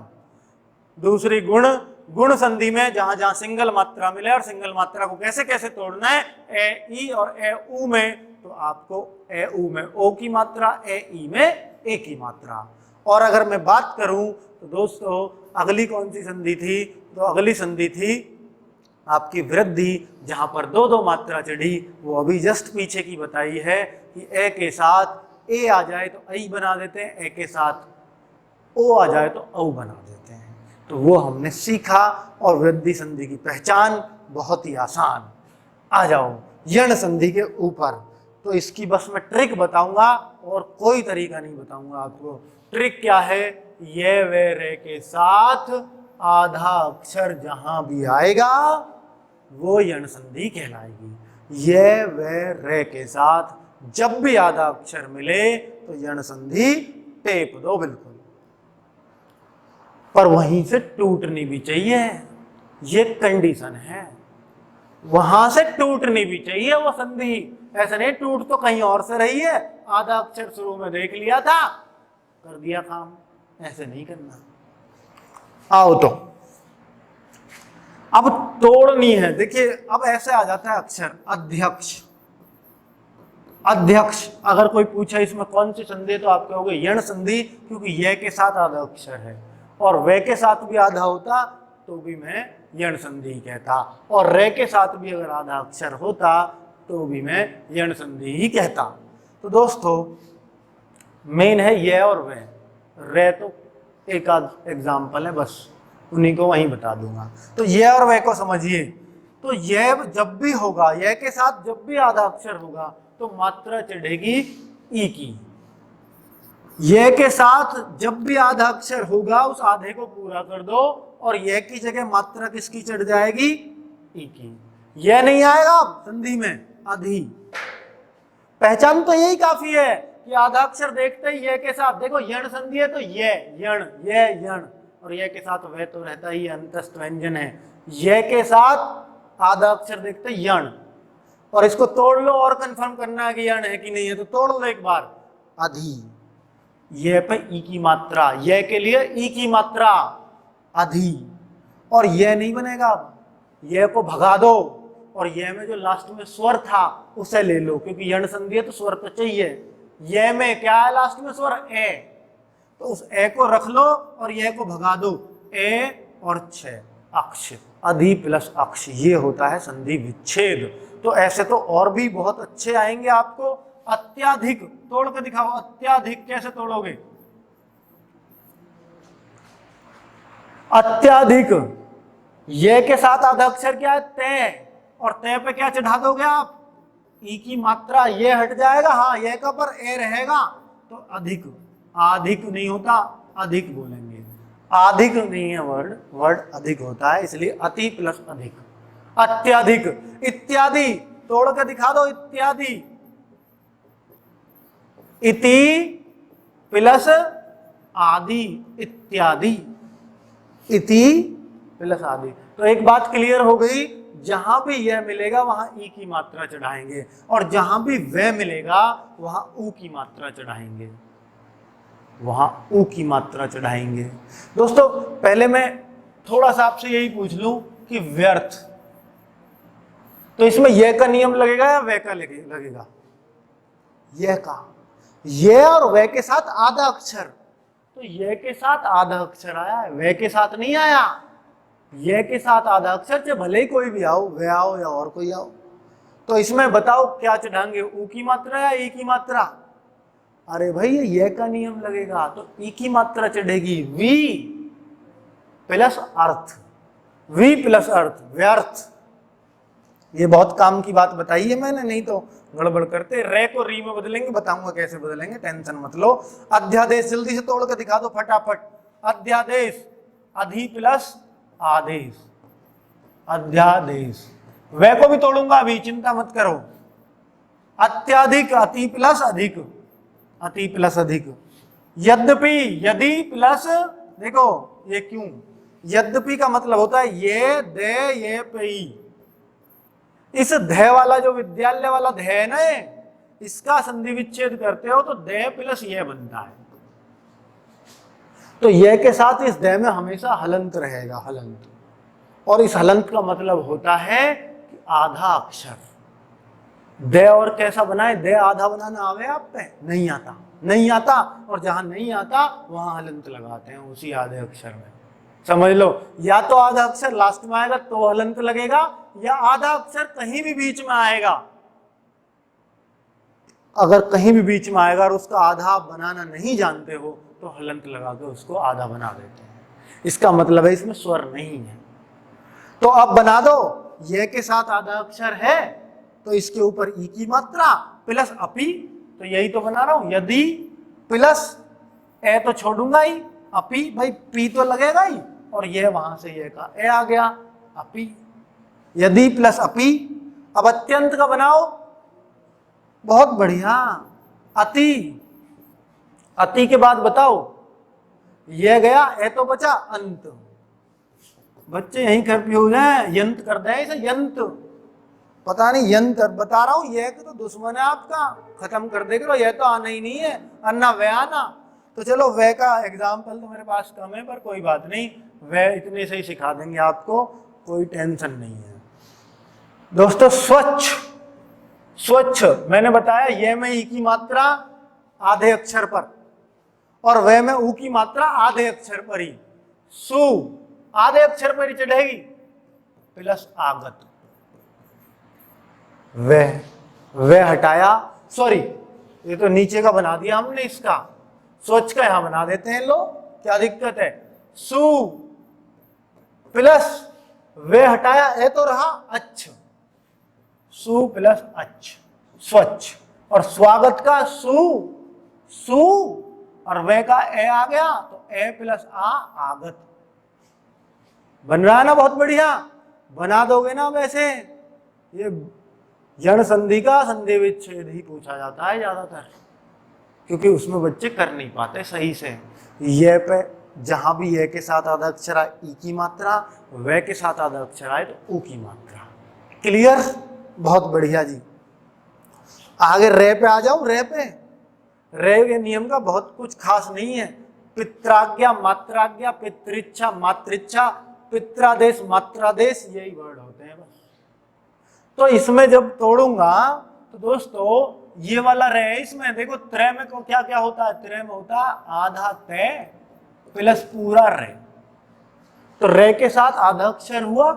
दूसरी गुण, गुण संधि में जहां जहां सिंगल मात्रा मिले और सिंगल मात्रा को कैसे कैसे तोड़ना है, ए ई और ए ऊ में, तो आपको ए ऊ में ओ की मात्रा, ए ई में ए की मात्रा। और अगर मैं बात करूं तो दोस्तों अगली कौन सी संधि थी? तो अगली संधि थी आपकी वृद्धि, जहां पर दो दो मात्रा चढ़ी, वो अभी जस्ट पीछे की बताई है कि ए के साथ ए आ जाए तो आई बना देते हैं, ए के साथ ओ आ जाए तो औ बना देते हैं। तो वो हमने सीखा, और वृद्धि संधि की पहचान बहुत ही आसान। आ जाओ यण संधि के ऊपर, तो इसकी बस मैं ट्रिक बताऊंगा और कोई तरीका नहीं बताऊंगा आपको। ट्रिक क्या है? ये वे रे के साथ आधा अक्षर जहां भी आएगा वो यण संधि कहलाएगी। ये वे रे के साथ जब भी आधा अक्षर मिले तो यण संधि टेप दो बिल्कुल, पर वहीं से टूटनी भी चाहिए, ये कंडीशन है, वहां से टूटनी भी चाहिए वो संधि। ऐसा नहीं टूट तो कहीं और से रही है, आधा अक्षर शुरू में देख लिया था, कर दिया काम, ऐसे नहीं करना। आओ तो अब तोड़नी है। देखिए अब ऐसे आ जाता है अक्षर अध्यक्ष। अध्यक्ष अगर कोई पूछे इसमें कौन सी संधि है तो आप कहोगे यण संधि, क्योंकि य के साथ आधा अक्षर है, और वे के साथ भी आधा होता तो भी मैं यण संधि कहता, और रे के साथ भी अगर आधा अक्षर होता तो भी मैं यण संधि ही कहता। तो दोस्तों मेन है ये और वे, रे तो एक आध एग्जाम्पल है, बस उन्हीं को वहीं बता दूंगा। तो ये और वे को समझिए। तो ये जब भी होगा, ये के साथ जब भी आधा अक्षर होगा तो मात्रा चढ़ेगी ई की। ये के साथ जब भी आधा अक्षर होगा उस आधे को पूरा कर दो और ये की जगह मात्रा किसकी चढ़ जाएगी, ई की। ये नहीं आएगा संधि में, अधि। पहचान तो यही काफी है कि आधा अक्षर देखते ही ये के साथ, देखो यण संधि है तो ये यण, ये यण, और ये के साथ वह तो रहता ही अंतस्थ व्यंजन है। ये के साथ आधा अक्षर देखते यण, और इसको तोड़ लो और कंफर्म करना है कि यण है कि नहीं है, तो तोड़ लो एक बार, अधि। ये पे ई की मात्रा, ये के लिए ई की मात्रा अधि, और ये नहीं बनेगा, ये को भगा दो और ये में जो लास्ट में स्वर था उसे ले लो, क्योंकि यण संधि है तो स्वर तो चाहिए। ये में क्या है लास्ट में स्वर, ए, तो उस ए को रख लो और ये को भगा दो, ए और छ, अक्ष, अधि प्लस अक्ष, ये होता है संधि विच्छेद। तो ऐसे तो और भी बहुत अच्छे आएंगे आपको। अत्याधिक तोड़ के दिखाओ, अत्याधिक कैसे तोड़ोगे, अत्याधिक, ये के साथ आधा अक्षर क्या है, तय, और तय पे क्या चढ़ा दोगे आप, ई की मात्रा, ये हट जाएगा, हाँ ये का पर ए रहेगा, तो अधिक, अधिक नहीं होता, अधिक बोलेंगे, अधिक नहीं है वर्ड, वर्ड अधिक होता है, इसलिए अति प्लस अधिक, अत्याधिक। इत्यादि तोड़ के दिखा दो, इत्यादि, इति प्लस आदि, इत्यादि, इति प्लस आदि। तो एक बात क्लियर हो गई, जहां भी यह मिलेगा वहां ई की मात्रा चढ़ाएंगे, और जहां भी वह मिलेगा वहां ऊ की मात्रा चढ़ाएंगे, वहां ऊ की मात्रा चढ़ाएंगे। दोस्तों पहले मैं थोड़ा सा आपसे यही पूछ लूं कि व्यर्थ, तो इसमें यह का नियम लगेगा या वह का लगेगा, यह का, ये और वह के साथ आधा अक्षर, तो यह के साथ आधा अक्षर आया है, वह के साथ नहीं आया। यह के साथ आधा अक्षर चाहे भले ही कोई भी आओ, वह आओ या और कोई आओ, तो इसमें बताओ क्या चढ़ाएंगे, ऊ की मात्रा या ई की मात्रा। अरे भाई ये का नियम लगेगा तो ई की मात्रा चढ़ेगी, वी प्लस अर्थ, वी प्लस अर्थ, व्यर्थ। ये बहुत काम की बात बताई है मैंने, नहीं तो गड़बड़ करते। रे को री में बदलेंगे, बताऊंगा कैसे बदलेंगे, टेंशन मत लो। अध्यादेश जल्दी से तोड़ के दिखा दो फटाफट। अध्यादेश, अधि प्लस आदेश, अध्यादेश। वे को भी तोड़ूंगा अभी, चिंता मत करो। अत्याधिक, अति प्लस अधिक, अति प्लस अधिक। यद्यपि, यदि प्लस, देखो ये क्यों, यद्यपि का मतलब होता है ये दे ये पई। इस धे वाला जो विद्यालय वाला धे है ना, इसका संधि विच्छेद करते हो तो दे प्लस ये बनता है, तो ये के साथ इस दे में हमेशा हलंत रहेगा, हलंत। और इस हलंत का मतलब होता है कि आधा अक्षर। दे और कैसा बनाए, दे आधा बनाना आवे आप पे, नहीं आता, नहीं आता, और जहां नहीं आता वहां हलंत लगाते हैं उसी आधे अक्षर में, समझ लो। या तो आधा अक्षर लास्ट में आएगा तो हलंत लगेगा, या आधा अक्षर कहीं भी बीच में आएगा। अगर कहीं भी बीच में आएगा और उसका आधा बनाना नहीं जानते हो तो हलंत लगा के उसको आधा बना देते हैं। इसका मतलब है इसमें स्वर नहीं है। तो अब बना दो, ये के साथ आधा अक्षर है तो इसके ऊपर ई की मात्रा प्लस अपी, तो यही तो बना रहा हूं। यदि प्लस ए तो छोड़ूंगा ही, अपी भाई पी तो लगेगा ही, और ये वहां से ये का ए आ गया, अपी। यदि प्लस अपी। अब अत्यंत का बनाओ, बहुत बढ़िया, अति। अति के बाद बताओ, ये गया, ए तो बचा अंत। बच्चे यहीं कंफ्यूज हैं, यंत कर दे इसे, यंत। पता नहीं यंत बता रहा हूं, ये तो दुश्मन है आपका, खत्म कर देगा, ये तो आना ही नहीं है, अन्ना वे आना। तो चलो वे का एग्जाम्पल तो मेरे पास कम है, पर कोई बात नहीं, वे इतने से ही सिखा देंगे आपको। कोई टेंशन नहीं है। दोस्तों स्वच्छ, स्वच्छ मैंने बताया ये में ई की मात्रा आधे अक्षर पर और वह में ऊ की मात्रा आधे अक्षर पर ही, सु आधे अक्षर पर ही चढ़ेगी प्लस आगत। वह हटाया, सॉरी ये तो नीचे का बना दिया हमने, इसका स्वच्छ का यहां बना देते हैं। लो क्या दिक्कत है, सु प्लस वे हटाया ए तो रहा अच्छ, सु प्लस अच्छ स्वच्छ। और स्वागत का सु सु और वे का ए आ गया तो ए प्लस आ आगत। बन रहा है ना, बहुत बढ़िया बना दोगे ना। वैसे ये यण संधि का संधि विच्छेद ही पूछा जाता है ज्यादातर, क्योंकि उसमें बच्चे कर नहीं पाते सही से। ये पे जहां भी ये के साथ आधा अक्षर आए ई की मात्रा, वे के साथ आधा अक्षर आए तो ऊ की मात्रा। क्लियर, बहुत बढ़िया जी। आगे रे पे आ जाऊं। रे पे, रे के नियम का बहुत कुछ खास नहीं है। पित्राज्ञा, मात्राज्ञा, पितृच्छा, मातृच्छा, पित्रादेश, मात्रादेश, यही वर्ड होते हैं बस। तो इसमें जब तोड़ूंगा तो दोस्तों ये वाला रे, इसमें देखो त्रय में को क्या क्या होता है, त्रय में होता है आधा तय प्लस पूरा रे। तो रे के साथ आधा अक्षर हुआ,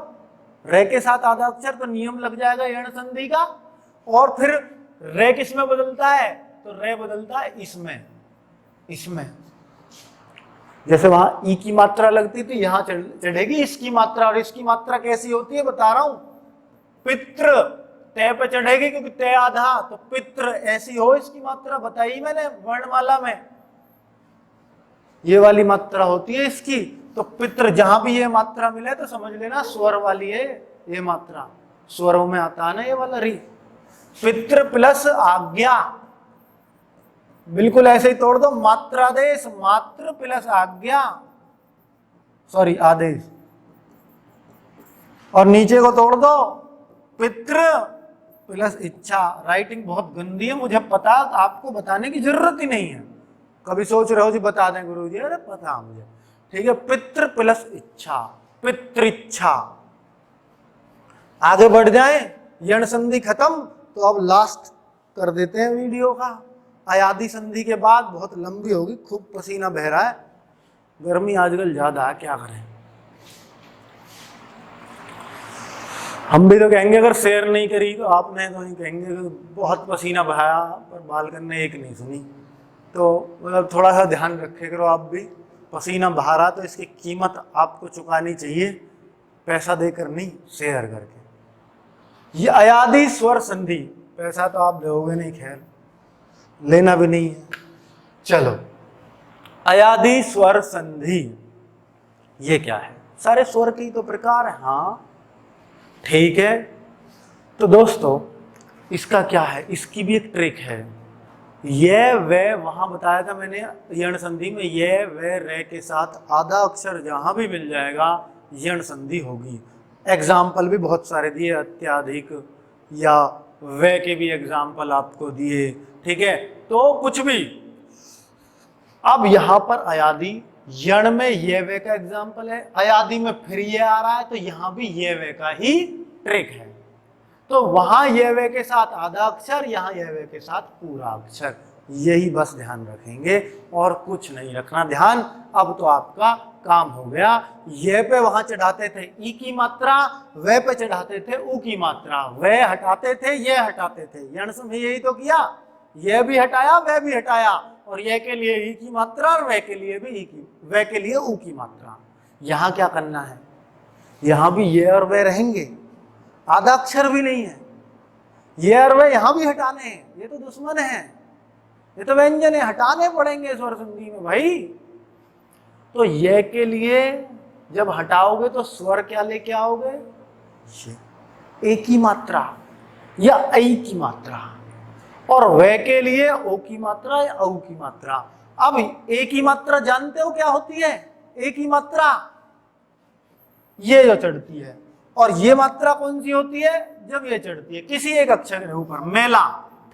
रे के साथ आधा अक्षर तो नियम लग जाएगा यण संधि का। और फिर रे किस में बदलता है, तो रे बदलता है इसमें, इसमें जैसे वहां ई की मात्रा लगती थी यहां चढ़ेगी इसकी मात्रा। और इसकी मात्रा कैसी होती है बता रहा हूं, पितृ तय पे चढ़ेगी क्योंकि तय आधा, तो पितृ ऐसी हो इसकी मात्रा बताई मैंने वर्णमाला में, ये वाली मात्रा होती है इसकी। तो पितृ जहां भी ये मात्रा मिले तो समझ लेना स्वर वाली है ये मात्रा, स्वरों में आता है ना ये वाला री। पितृ प्लस आज्ञा, बिल्कुल ऐसे ही तोड़ दो। मात्रादेश, मात्र प्लस आज्ञा, सॉरी आदेश। और नीचे को तोड़ दो, पितृ प्लस इच्छा। राइटिंग बहुत गंदी है मुझे पता, आपको बताने की जरूरत ही नहीं है। कभी सोच रहे हो जी बता दें गुरुजी, अरे पता मुझे, ठीक है। पितृ प्लस इच्छा, पितृच्छा। आगे बढ़ जाए, यण संधि खत्म, तो अब लास्ट कर देते हैं वीडियो का। अयादि संधि के बाद बहुत लंबी होगी, खूब पसीना बह रहा है, गर्मी आजकल ज्यादा है, क्या करें। हम भी तो कहेंगे अगर शेयर नहीं करी तो आपने तो नहीं कहेंगे बहुत पसीना बहाया पर बालकन ने एक नहीं सुनी। तो मतलब थोड़ा सा ध्यान रखे करो आप भी, पसीना बहा रहा तो इसकी कीमत आपको चुकानी चाहिए, पैसा देकर नहीं, शेयर करके। ये अयादि स्वर संधि, पैसा तो आप दोगे नहीं, खैर लेना भी नहीं है। चलो अयादि स्वर संधि ये क्या है, सारे स्वर के ही तो प्रकार है, हाँ ठीक है। तो दोस्तों इसका क्या है, इसकी भी एक ट्रिक है। ये वे वहां बताया था मैंने यण संधि में, ये वे रे के साथ आधा अक्षर जहां भी मिल जाएगा यण संधि होगी। एग्जाम्पल भी बहुत सारे दिए, अत्याधिक या वे के भी एग्जाम्पल आपको दिए, ठीक है। तो कुछ भी, अब यहां पर अयादि, यण में ये वे का एग्जाम्पल है, अयादि में फिर ये आ रहा है, तो यहां भी ये वे का ही ट्रिक है। तो वहां ये वे के साथ आधा अक्षर, यहां ये वे के साथ पूरा अक्षर, यही बस ध्यान रखेंगे और कुछ नहीं रखना ध्यान। अब तो आपका काम हो गया। ये पे वहां चढ़ाते थे ई की मात्रा, वे पे चढ़ाते थे ऊ की मात्रा, वे हटाते थे ये हटाते थे, यण में यही तो किया, ये भी हटाया वे भी हटाया, और ये के लिए ई की मात्रा और वे के लिए भी ई की, वे के लिए ऊ की मात्रा। यहां क्या करना है, यहां भी ये और वे रहेंगे, आधा अक्षर भी नहीं है, ये और वे यहां भी हटाने हैं, ये तो दुश्मन है, ये तो व्यंजन है, हटाने पड़ेंगे स्वर संधि में भाई। तो ये के लिए जब हटाओगे तो स्वर क्या लेके आओगे, ए की मात्रा या ऐ की मात्रा, और वे के लिए ओ की मात्रा या औ की मात्रा। अब ए की मात्रा जानते हो क्या होती है, ए की मात्रा ये जो चढ़ती है, और ये मात्रा कौन सी होती है, जब ये चढ़ती है किसी एक अक्षर के ऊपर, मेला,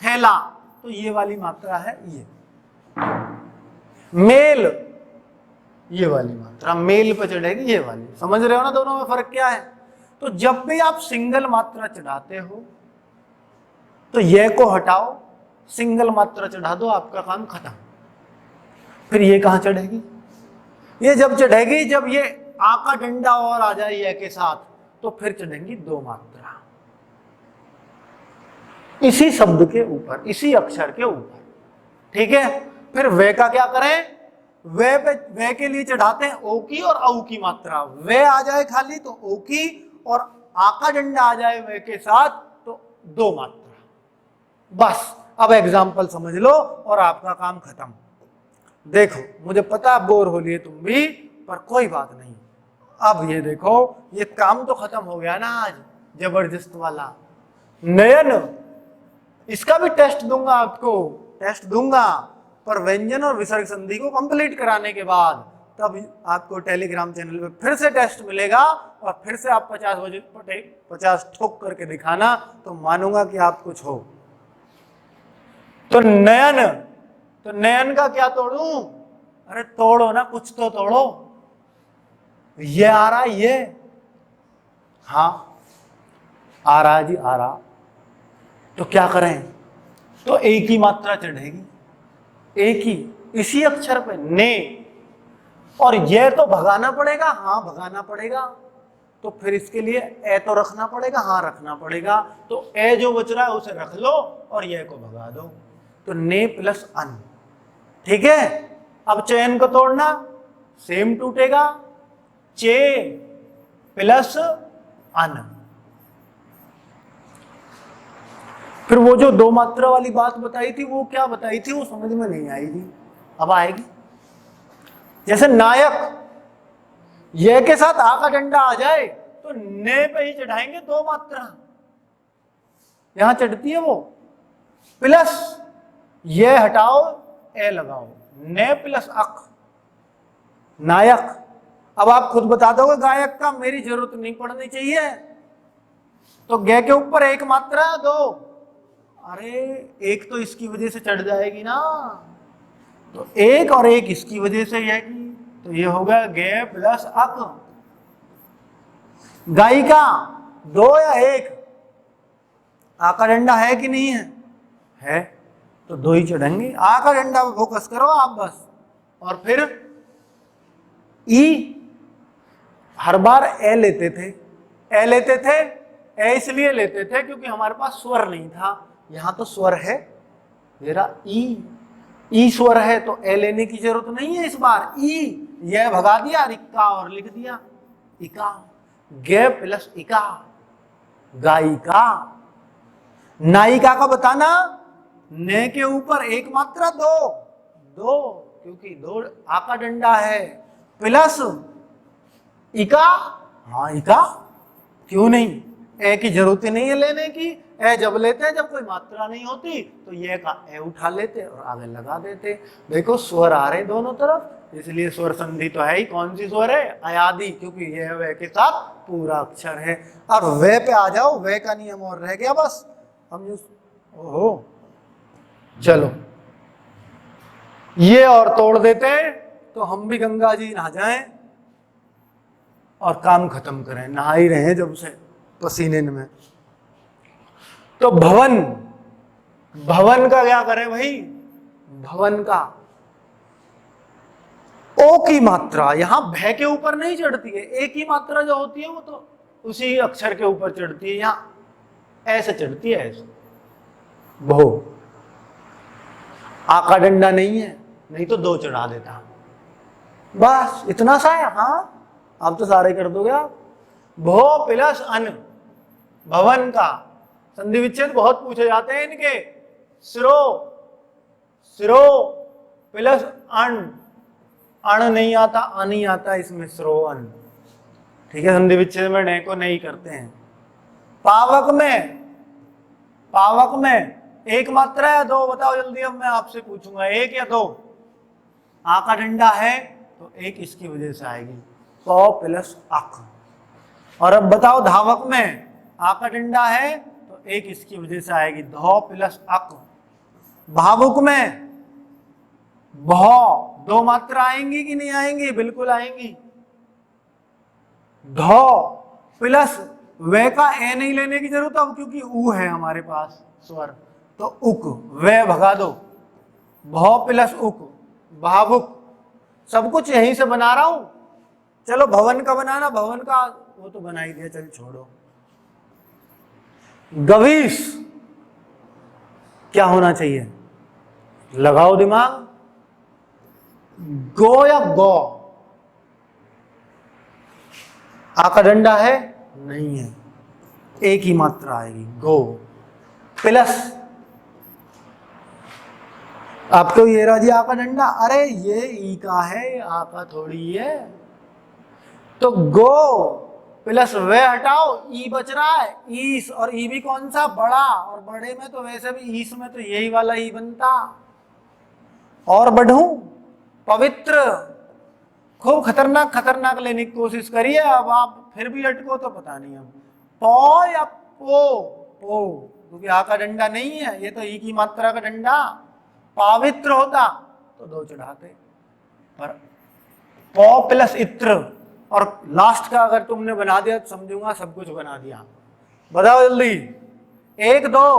थैला, तो ये वाली मात्रा है ये। मेल, ये वाली मात्रा मेल पे चढ़ेगी, ये वाली। समझ रहे हो ना दोनों में फर्क क्या है। तो जब भी आप सिंगल मात्रा चढ़ाते हो तो ये को हटाओ, सिंगल मात्रा चढ़ा दो, आपका काम खत्म। फिर ये कहां चढ़ेगी? ये जब चढ़ेगी जब ये आ का डंडा और आ जाए ये के साथ, तो फिर चढ़ेंगी दो मात्रा इसी शब्द के ऊपर, इसी अक्षर के ऊपर। ठीक है, फिर वे का क्या करें? वे पे, वे के लिए चढ़ाते हैं ओ की और औ की मात्रा। वे आ जाए खाली तो ओ की, और आ का डंडा आ जाए वे के साथ तो दो मात्रा। बस अब एग्जाम्पल समझ लो और आपका काम खत्म। देखो, मुझे पता बोर हो लिए तुम भी, पर कोई बात नहीं। अब ये देखो, ये काम तो खत्म हो गया ना आज, जबरदस्त वाला। नयन, इसका भी टेस्ट दूंगा आपको, टेस्ट दूंगा, पर व्यंजन और विसर्ग संधि को कंप्लीट कराने के बाद तब आपको टेलीग्राम चैनल पे फिर से टेस्ट मिलेगा, और फिर से आप 50 ठोक करके दिखाना, तो मानूंगा कि आप कुछ हो। तो नयन, तो नयन का क्या तोड़ूं? अरे तोड़ो ना, कुछ तो तोड़ो। ये आ रहा, ये, हाँ आ रहा जी, आ रहा। तो क्या करें? तो एक ही मात्रा चढ़ेगी, एक ही, इसी अक्षर पे ने, और ये तो भगाना पड़ेगा, हाँ भगाना पड़ेगा। तो फिर इसके लिए ए तो रखना पड़ेगा, हाँ रखना पड़ेगा। तो ए जो बच रहा है उसे रख लो और ये को भगा दो। तो ने प्लस अन। ठीक है, अब चयन को तोड़ना, सेम टूटेगा, चे प्लस अन। फिर वो जो दो मात्रा वाली बात बताई थी, वो क्या बताई थी, वो समझ में नहीं आई थी, अब आएगी। जैसे नायक, ये के साथ आ का डंडा आ जाए तो ने पे ही चढ़ाएंगे दो मात्रा, यहां चढ़ती है वो, प्लस ये हटाओ ए लगाओ, ने प्लस अक, नायक। अब आप खुद बता दोगे गायक का, मेरी जरूरत नहीं पड़नी चाहिए। तो गे के ऊपर एक मात्रा दो, अरे एक तो इसकी वजह से चढ़ जाएगी ना, तो एक और एक इसकी वजह से ये, तो ये होगा गे प्लस अक। गायिका, दो या एक? आ का डंडा है कि नहीं है? है, तो दो ही चढ़ेंगे। आ का डंडा पे फोकस करो आप बस। और फिर ई, हर बार ए लेते थे, ए लेते थे, ए इसलिए लेते थे क्योंकि हमारे पास स्वर नहीं था। यहां तो स्वर है मेरा, ई स्वर है, तो ए लेने की जरूरत नहीं है इस बार। ई यह भगा दिया, इक्का और लिख दिया इका, गे प्लस इका, गायिका। नायिका का बताना, ने के ऊपर एक मात्रा दो, दो क्योंकि दो आ का डंडा है, प्लस इका, हाँ इका, क्यों नहीं, ए की जरूरत नहीं है लेने की। ए जब लेते हैं जब कोई मात्रा नहीं होती, तो ये का ए उठा लेते और आगे लगा देते। देखो स्वर आ रहे दोनों तरफ, इसलिए स्वर संधि तो है ही। कौन सी स्वर है? अयादि, क्योंकि ये वे के साथ पूरा अक्षर है। अब वे पे आ जाओ, वे का नियम और रह गया बस। हम जो, ओहो, चलो ये और तोड़ देते हैं तो हम भी गंगा जी नहा जाएं और काम खत्म करें। नहा ही रहे हैं जब से पसीने में। तो भवन, भवन का क्या करें भाई? भवन का ओ की मात्रा यहां भय के ऊपर नहीं चढ़ती है, एक ही मात्रा जो होती है वो तो उसी अक्षर के ऊपर चढ़ती है, यहां ऐसे चढ़ती है, ऐसे भो। आ का डंडा नहीं है, नहीं तो दो चढ़ा देता, बस इतना सा है। हाँ आप तो सारे कर दोगे आप। भो प्लस अन, भवन का संधि विच्छेद बहुत पूछे जाते हैं इनके। सिरो, सिरो प्लस अन, अण नहीं आता, अन ही आता इसमें, सिरो अन। ठीक है, संधि विच्छेद में ने को नहीं करते हैं। पावक में, पावक में एक मात्रा या दो? बताओ जल्दी, अब मैं आपसे पूछूंगा, एक या दो? आ का डंडा है तो एक इसकी वजह से आएगी, पौ प्लस अक। और अब बताओ धावक में, आ का डंडा है तो एक इसकी वजह से आएगी, धौ प्लस अक। भावुक में भौ, दो मात्रा आएंगी कि नहीं आएंगी? बिल्कुल आएंगी, धौ प्लस वे का ए नहीं लेने की जरूरत अब, क्योंकि ऊ है हमारे पास स्वर, तो उक, वे भगा दो, भौ प्लस उक, भावुक। सब कुछ यहीं से बना रहा हूं। चलो भवन का बनाना, भवन का वो तो बना ही दिया, चल छोड़ो। गवीश क्या होना चाहिए, लगाओ दिमाग। गो या गौ, आ का डंडा है नहीं है, एक ही मात्रा आएगी, गो प्लस, आपको ये राजी आ का डंडा, अरे ये ई का है, आ का थोड़ी है, तो गो प्लस वे हटाओ, ई बच रहा है, ईस, और ई भी कौन सा, बड़ा, और बड़े में तो वैसे भी ईस में तो यही वाला ई बनता। और बढ़ूं, पवित्र, खूब खतरनाक खतरनाक लेने की कोशिश करिए, अब आप फिर भी अटको तो पता नहीं अब पौ या पो, पो, क्योंकि आ का डंडा नहीं है, ये तो ई की मात्रा का डंडा, पवित्र होता तो दो चढ़ाते, पर पौ प्लस इत्र, और लास्ट का अगर तुमने बना दिया तो समझूंगा सब कुछ बना दिया। बताओ जल्दी, एक दो,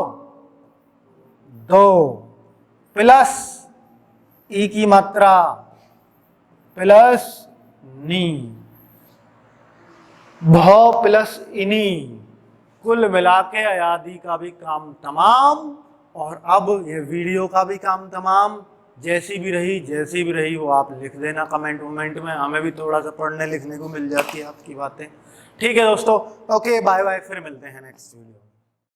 दो प्लस ई की मात्रा प्लस नी, भौ प्लस इनी, कुल मिला के अयादी का भी काम तमाम, और अब ये वीडियो का भी काम तमाम। जैसी भी रही वो आप लिख देना कमेंट वमेंट में, हमें भी थोड़ा सा पढ़ने लिखने को मिल जाती है आपकी बातें। ठीक है दोस्तों, ओके बाय बाय, फिर मिलते हैं नेक्स्ट वीडियो।